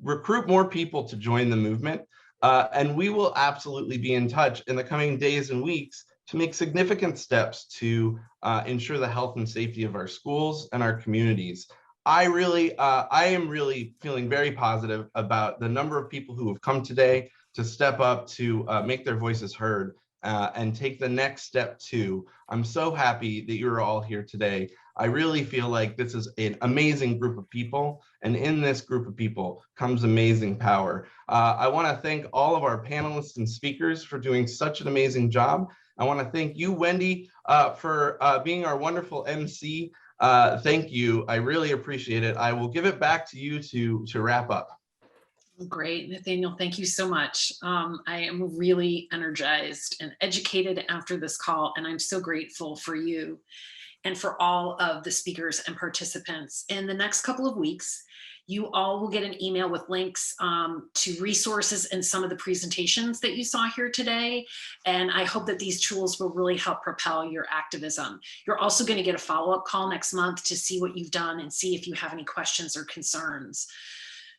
recruit more people to join the movement, and we will absolutely be in touch in the coming days and weeks to make significant steps to ensure the health and safety of our schools and our communities. I am really feeling very positive about the number of people who have come today to step up to make their voices heard and take the next step too. I'm so happy that you're all here today. I really feel like this is an amazing group of people, and in this group of people comes amazing power. I want to thank all of our panelists and speakers for doing such an amazing job. I want to thank you, Wendy, for being our wonderful MC. Thank you. I really appreciate it. I will give it back to you to wrap up. Great, Nathaniel, thank you so much. I am really energized and educated after this call, and I'm so grateful for you and for all of the speakers and participants. In the next couple of weeks, you all will get an email with links to resources and some of the presentations that you saw here today. And I hope that these tools will really help propel your activism. You're also going to get a follow-up call next month to see what you've done and see if you have any questions or concerns.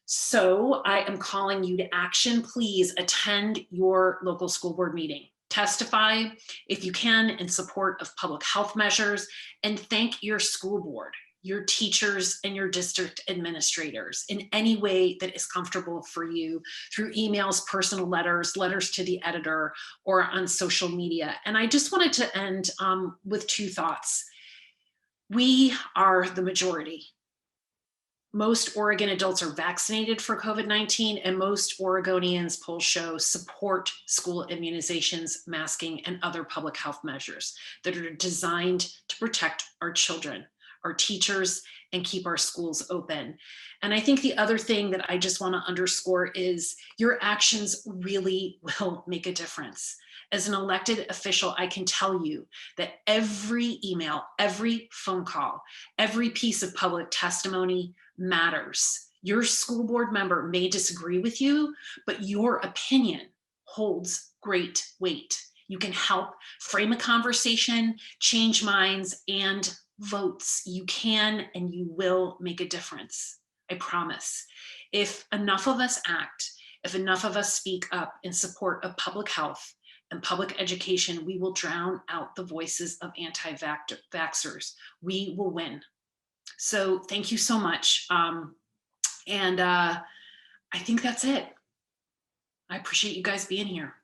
So I am calling you to action. Please attend your local school board meeting. Testify if you can in support of public health measures, and thank your school board, your teachers, and your district administrators in any way that is comfortable for you, through emails, personal letters, letters to the editor, or on social media. And I just wanted to end with two thoughts. We are the majority. most Oregon adults are vaccinated for COVID-19, and most Oregonians, polls show, support school immunizations, masking, and other public health measures that are designed to protect our children, our teachers, and keep our schools open. And I think the other thing that I just want to underscore is your actions really will make a difference. As an elected official, I can tell you that every email, every phone call, every piece of public testimony matters. Your school board member may disagree with you, but your opinion holds great weight. You can help frame a conversation, change minds, and votes. You can and you will make a difference. I promise. If enough of us act, if enough of us speak up in support of public health and public education, we will drown out the voices of anti-vaxxers. We will win. So thank you so much. I think that's it. I appreciate you guys being here.